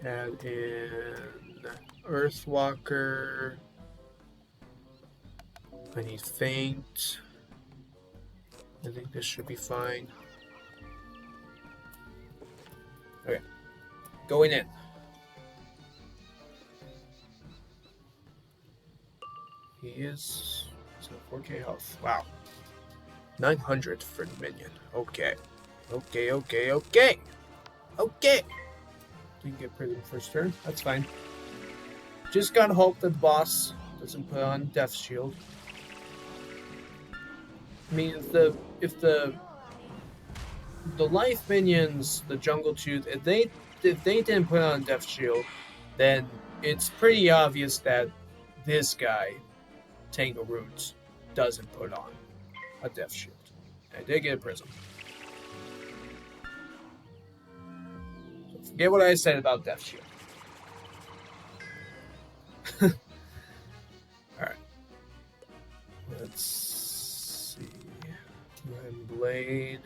add in Earthwalker. I need Faint. I think this should be fine. Okay. Going in. He is 4K health. Wow. 900 for the minion. Okay. Okay. Didn't get rid of the first turn. That's fine. Just gotta hope that the boss doesn't put on Death Shield. I mean, if the life minions, the Jungle Tooth, if they didn't put on Death Shield, then it's pretty obvious that this guy, Tango Roots, doesn't put on a Death Shield. I did get a prism. So forget what I said about Death Shield. Alright. Let's see. Red Blade.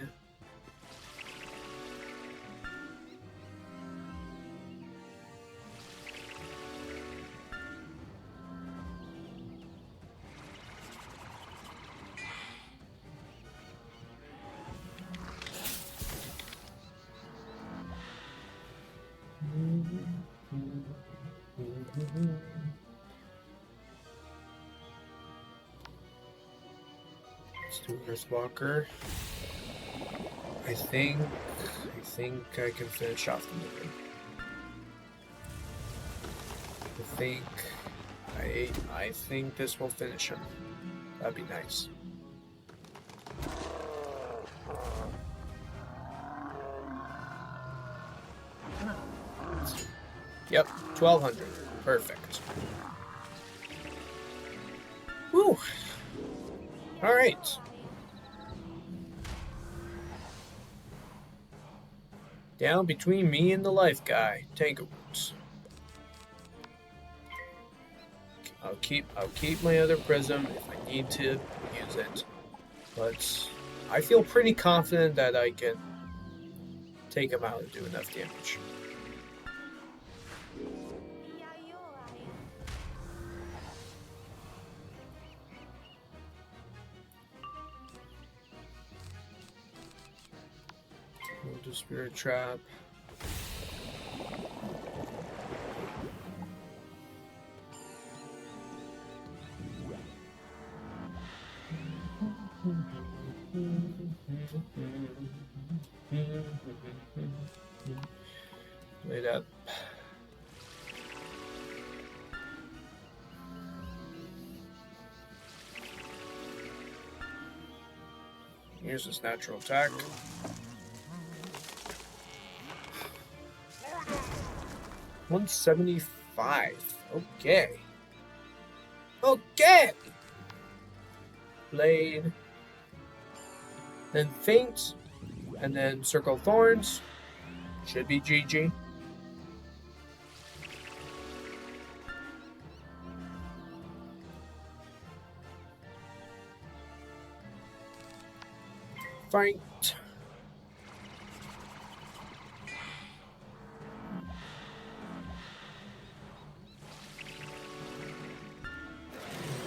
Let's do Earthwalker. I think I can finish off the movie. I think this will finish him. That'd be nice. Yep, 1200. Perfect. Woo! Alright. Down between me and the life guy, Tango Roots. I'll keep my other prism if I need to use it. But I feel pretty confident that I can take him out and do enough damage. We'll do Spirit Trap. Wait up. Here's his natural attack. $175. Okay. Okay. Blade. Then Faint. And then Circle of Thorns. Should be GG. Fight.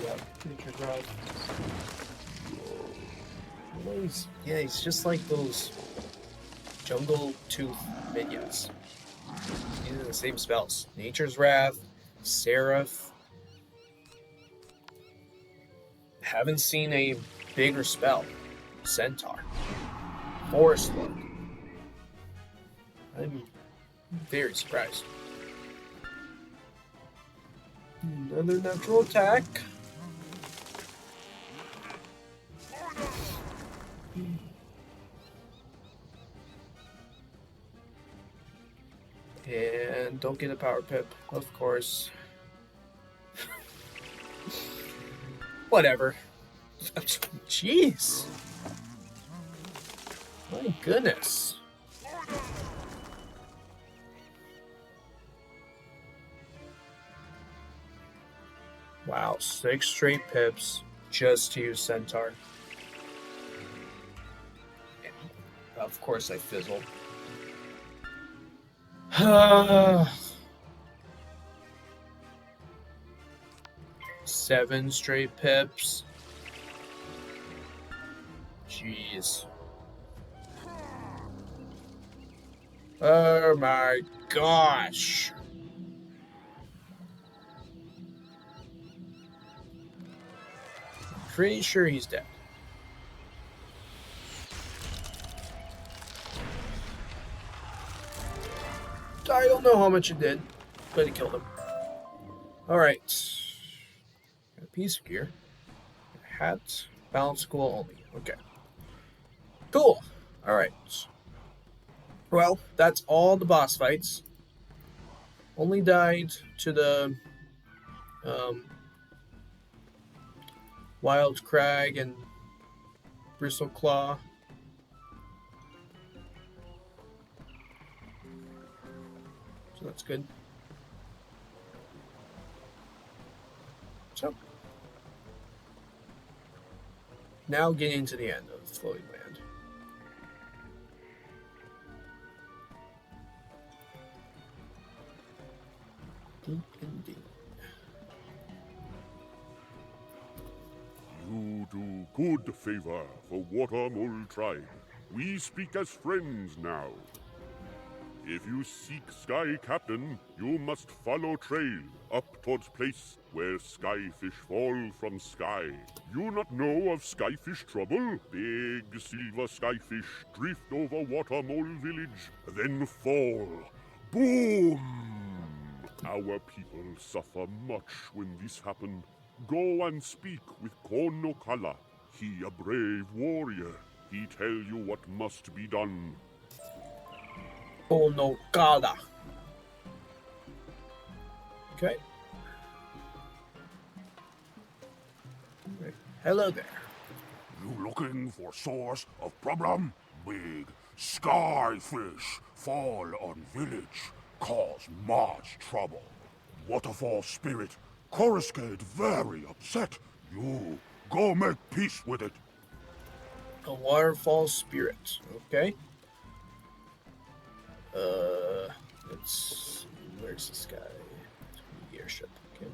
Yep, creature growth. He's just like those Jungle Tooth minions. These are the same spells. Nature's Wrath, Seraph. Haven't seen a bigger spell. Centaur. Forest Lord. I'm very surprised. Another natural attack. And don't get a power pip, of course. Whatever. Jeez. My goodness. Wow, 6 straight pips just to use Centaur. And of course I fizzled. 7 straight pips. Jeez. Oh my gosh. Pretty sure he's dead. I don't know how much it did, but it killed him. Alright. Got a piece of gear. A hat. Balance school only. Okay. Cool. Alright. Well, that's all the boss fights. Only died to the Wild Crag and Bristleclaw. So that's good. So, now getting to the end of Floating Land. Deep indeed. You do good favor for Water Mole Tribe. We speak as friends now. If you seek Sky Captain, you must follow trail up towards place where skyfish fall from sky. You not know of skyfish trouble? Big silver skyfish drift over Water Mole Village, then fall. Boom! Our people suffer much when this happen. Go and speak with Konokala. He a brave warrior. He tell you what must be done. Oh no, Gala. Okay. Right. Hello there. You looking for source of problem? Big skyfish fall on village, cause much trouble. Waterfall spirit, Coruscate very upset. You go make peace with it. A waterfall spirit. Okay. Let's see. Where's this guy? The airship. Okay.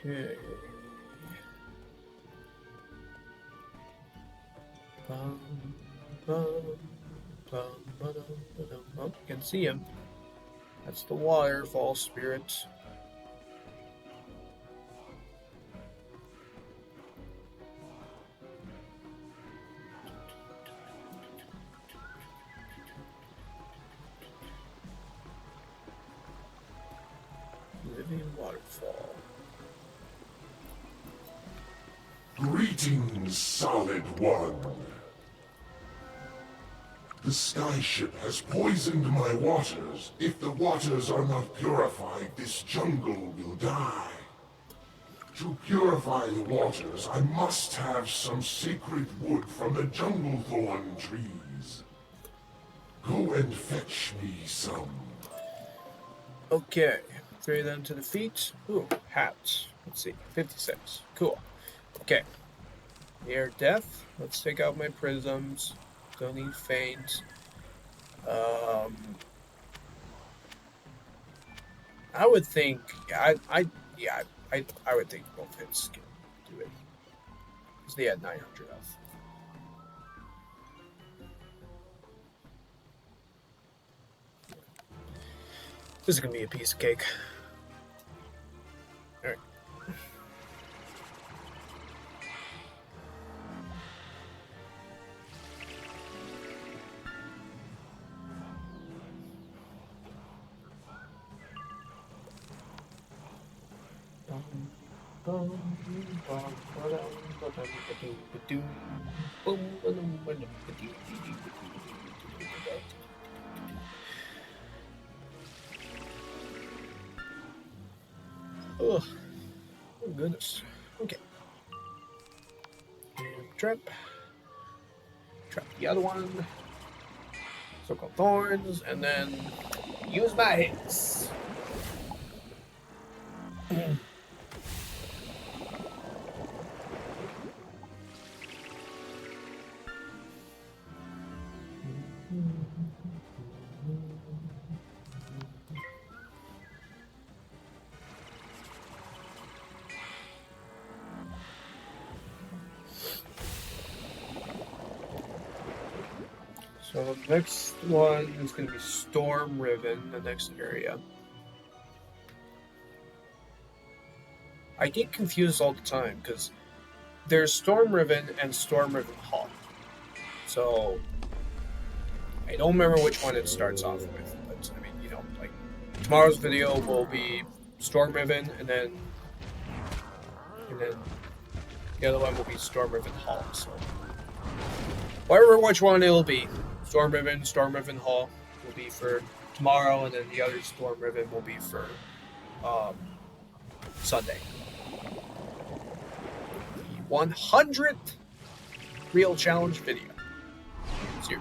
Okay. Oh, you can see him. That's the waterfall spirit. Living waterfall. Greetings, Solid One. The skyship has poisoned my waters. If the waters are not purified, this jungle will die. To purify the waters, I must have some sacred wood from the jungle thorn trees. Go and fetch me some. Okay. 3 of them to the feet. Ooh, hats. Let's see. 56. Cool. Okay. Near death. Let's take out my prisms. Don't need faint. I would think. I would think both hits can do it. Because they had 900 health. This is gonna be a piece of cake. Alright. Oh goodness. Okay. And trap. Trap the other one. Circle thorns, and then use my hits. So the next one is going to be Storm Riven, the next area. I get confused all the time because there's Storm Riven and Storm Riven Hall. So I don't remember which one it starts off with, but I mean, like tomorrow's video will be Storm Riven, and then the other one will be Storm Riven Hall. So whatever which one it'll be, Storm Riven Hall will be for tomorrow, and then the other Storm Riven will be for Sunday. The 100th Real Challenge video series.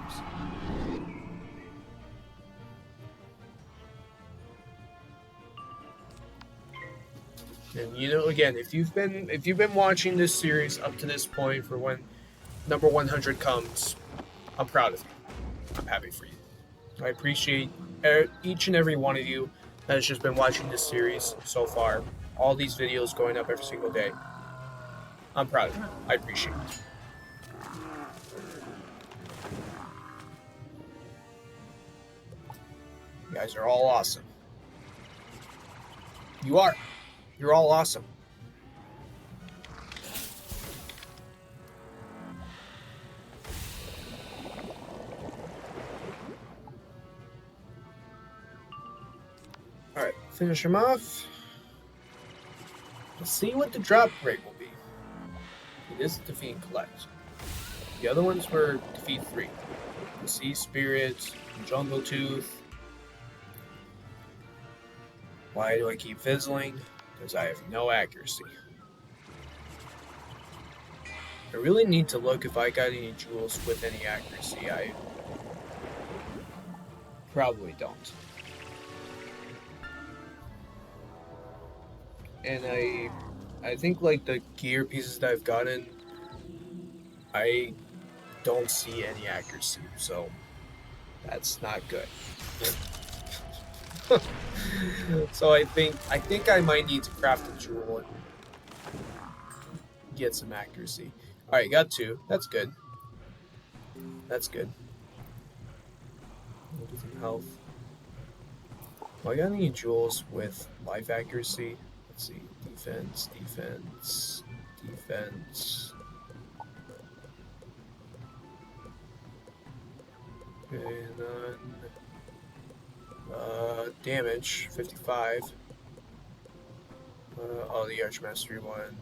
And again, if you've been watching this series up to this point for when number 100 comes, I'm proud of you. I'm happy for you. I appreciate each and every one of you that has just been watching this series so far. All these videos going up every single day. I'm proud of you. I appreciate it. You guys are all awesome. You are. You're all awesome. Alright, finish him off. Let's see what the drop rate will be. It is defeat and collect. The other ones were defeat 3. The Sea Spirit, Jungle Tooth. Why do I keep fizzling? Because I have no accuracy. I really need to look if I got any jewels with any accuracy. I probably don't. And I think like the gear pieces that I've gotten, I don't see any accuracy, so that's not good. So I think I might need to craft a jewel and get some accuracy. Alright, got 2. That's good. That's good. Get some health. Do I got any jewels with life accuracy? Let's see. Defense, defense, defense. Okay, and then damage, 55. Oh, the Archmastery one.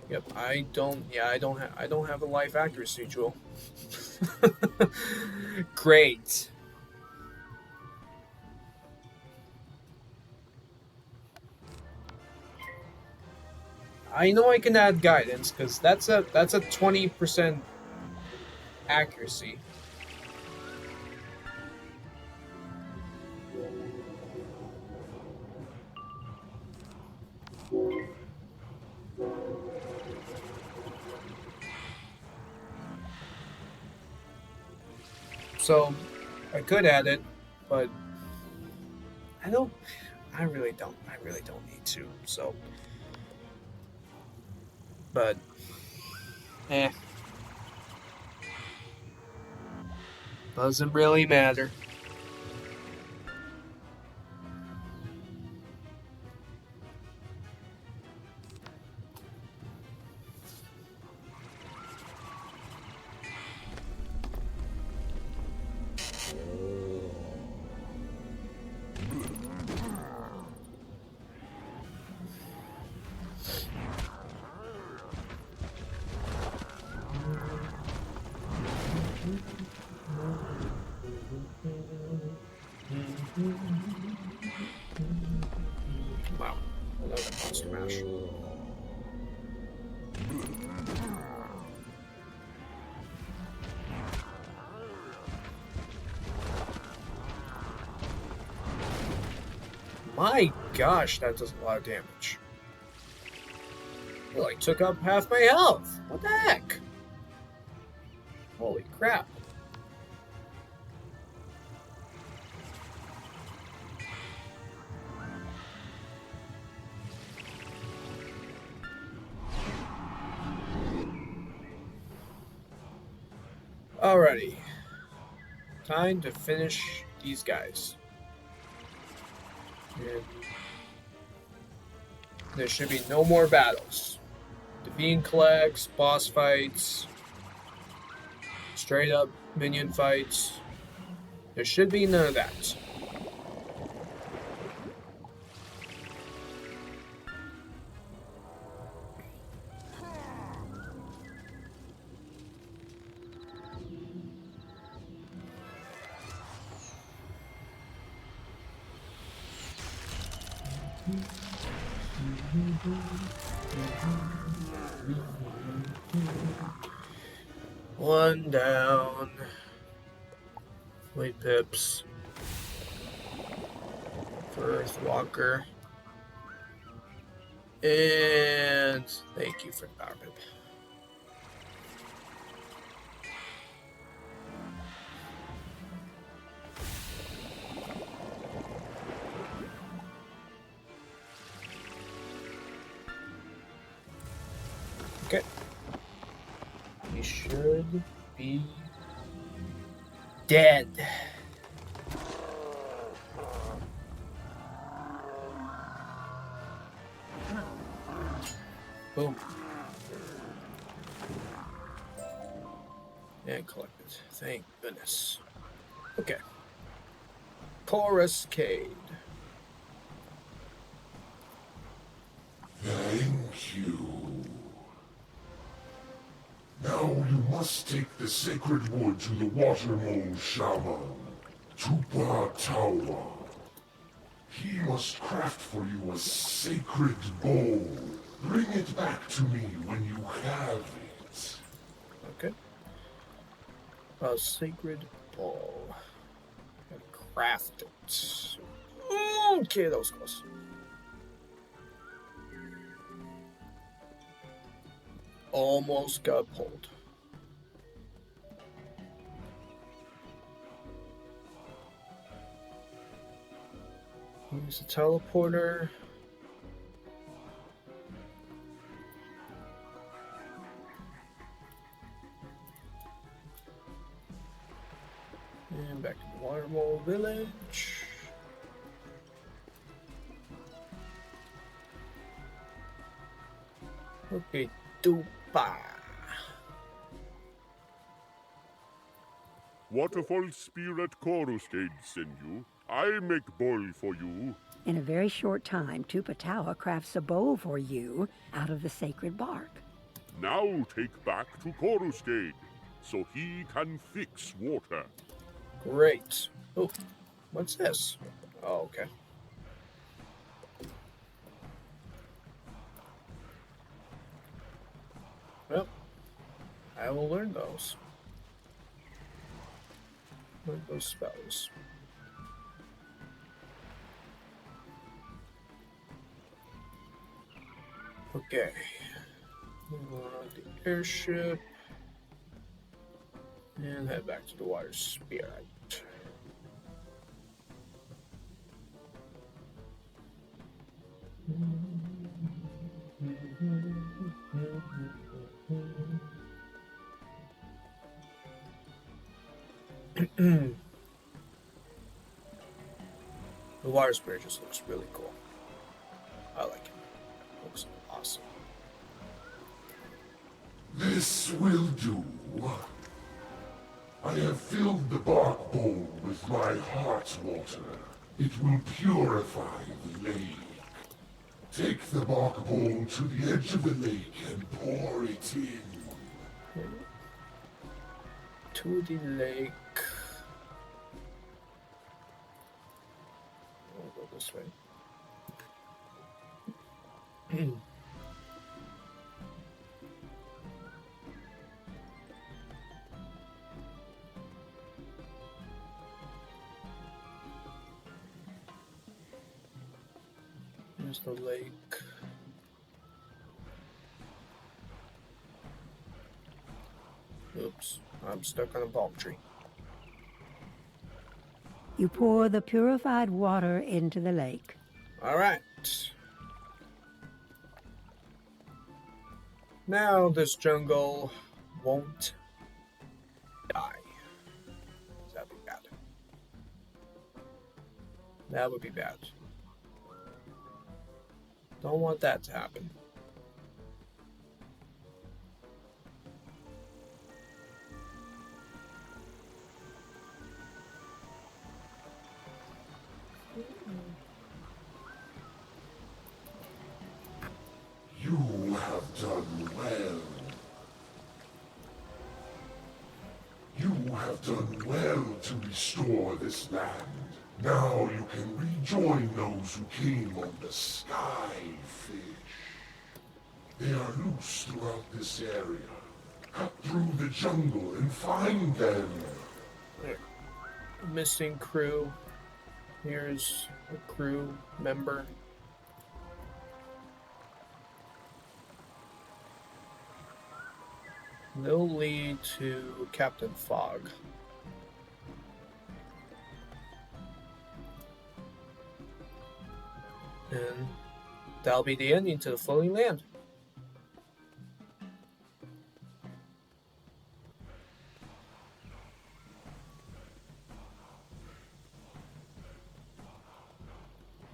Yep, I don't have a life accuracy jewel. Great. I know I can add guidance because that's a 20% accuracy. So I could add it, but I really don't need to. So, but doesn't really matter. Wow, another monster mash. My gosh, that does a lot of damage. It like took up half my health. What the heck? Holy crap. Alrighty. Time to finish these guys. And there should be no more battles. Defeating collects, boss fights, straight up minion fights. There should be none of that. One down. Wait, pips. First Walker. And thank you for the power pip. Okay. You should be dead. Boom. And collect it. Thank goodness. Okay. Coruscade. Thank you. Now you must take the sacred wood to the water mole shaman, Tupa Tawa. He must craft for you a sacred bowl. Bring it back to me when you have it. Okay. A sacred ball. And craft it. Okay, that was close. Almost got pulled. Use the teleporter. And back to the Watermole Village. Okay, Dupa. Waterfall Spirit Coruscade send you. I make bowl for you. In a very short time, Tupatawa crafts a bowl for you out of the sacred bark. Now take back to Coruscade, so he can fix water. Great. Oh, what's this? Oh, okay. Well, I will learn those. Learn those spells. Okay. Move on the airship. And head back to the water spirit. The water spirit just looks really cool. I like it. Looks awesome. This will do. I have filled the bark bowl with my heart water. It will purify the lake. Take the bark bowl to the edge of the lake and pour it in. To the lake. I'll go this way. Here's the lake. Oops, I'm stuck on a palm tree. You pour the purified water into the lake. All right. Now this jungle won't die. That'd be bad. That would be bad. Don't want that to happen. have done well to restore this land. Now you can rejoin those who came on the Skyfish. They are loose throughout this area. Cut through the jungle and find them. Missing crew. Here's a crew member. They'll lead to Captain Fogg. And that'll be the ending to the floating land.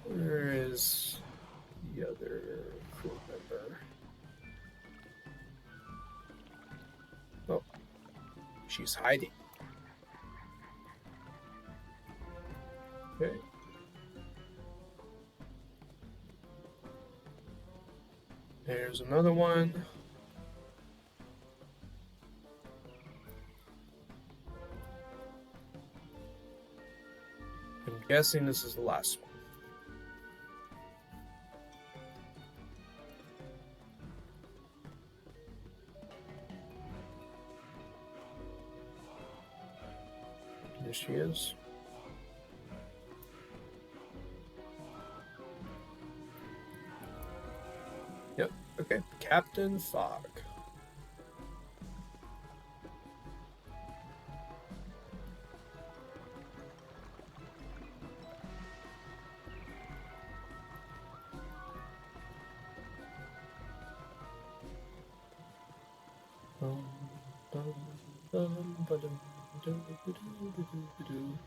Where is the other crew member? Oh, she's hiding. Okay. There's another one. I'm guessing this is the last one. There she is. Yep, okay. Captain Fogg.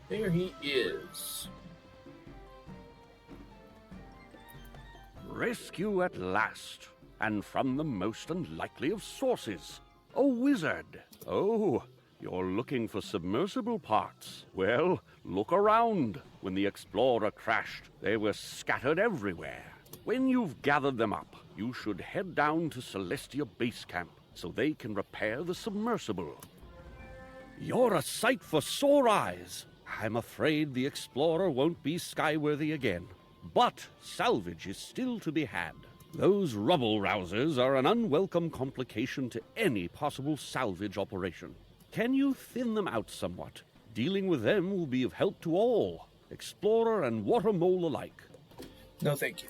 There he is. Rescue at last, and from the most unlikely of sources. A wizard. Oh, you're looking for submersible parts. Well, look around. When the Explorer crashed, they were scattered everywhere. When you've gathered them up, you should head down to Celestia Base Camp so they can repair the submersible. You're a sight for sore eyes. I'm afraid the Explorer won't be skyworthy again. But salvage is still to be had. Those rubble rousers are an unwelcome complication to any possible salvage operation. Can you thin them out somewhat? Dealing with them will be of help to all, Explorer and Water Mole alike. No, thank you.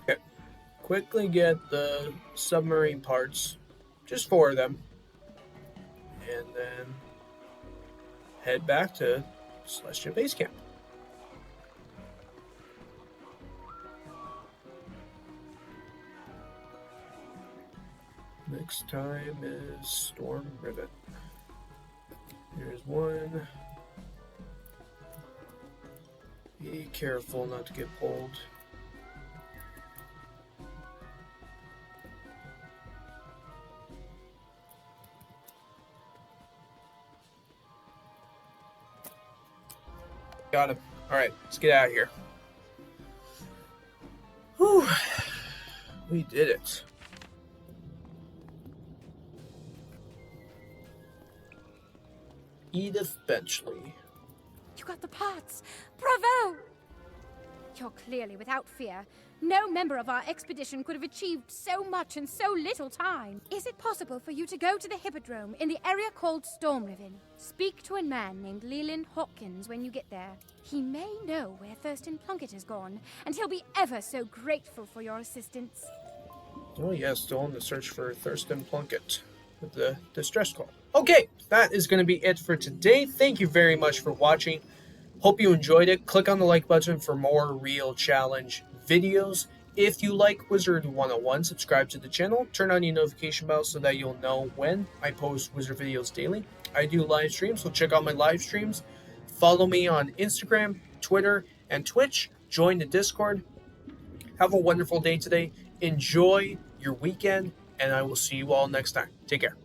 Okay. Quickly get the submarine parts. Just 4 of them. And then head back to Celestia Base Camp. Next time is Storm Rivet. Here's one. Be careful not to get pulled. Got him. Alright, let's get out of here. Whew. We did it. Edith Benchley. You got the parts! Bravo! You're clearly without fear. No member of our expedition could have achieved so much in so little time. Is it possible for you to go to the Hippodrome in the area called Stormriven? Speak to a man named Leland Hopkins when you get there. He may know where Thurston Plunkett has gone, and he'll be ever so grateful for your assistance. Oh yes, still on the search for Thurston Plunkett with the distress call. Okay, that is going to be it for today. Thank you very much for watching. Hope you enjoyed it. Click on the like button for more real challenge videos. If you like Wizard101, subscribe to the channel. Turn on your notification bell so that you'll know when I post Wizard videos daily. I do live streams, so check out my live streams. Follow me on Instagram, Twitter, and Twitch. Join the Discord. Have a wonderful day today. Enjoy your weekend, and I will see you all next time. Take care.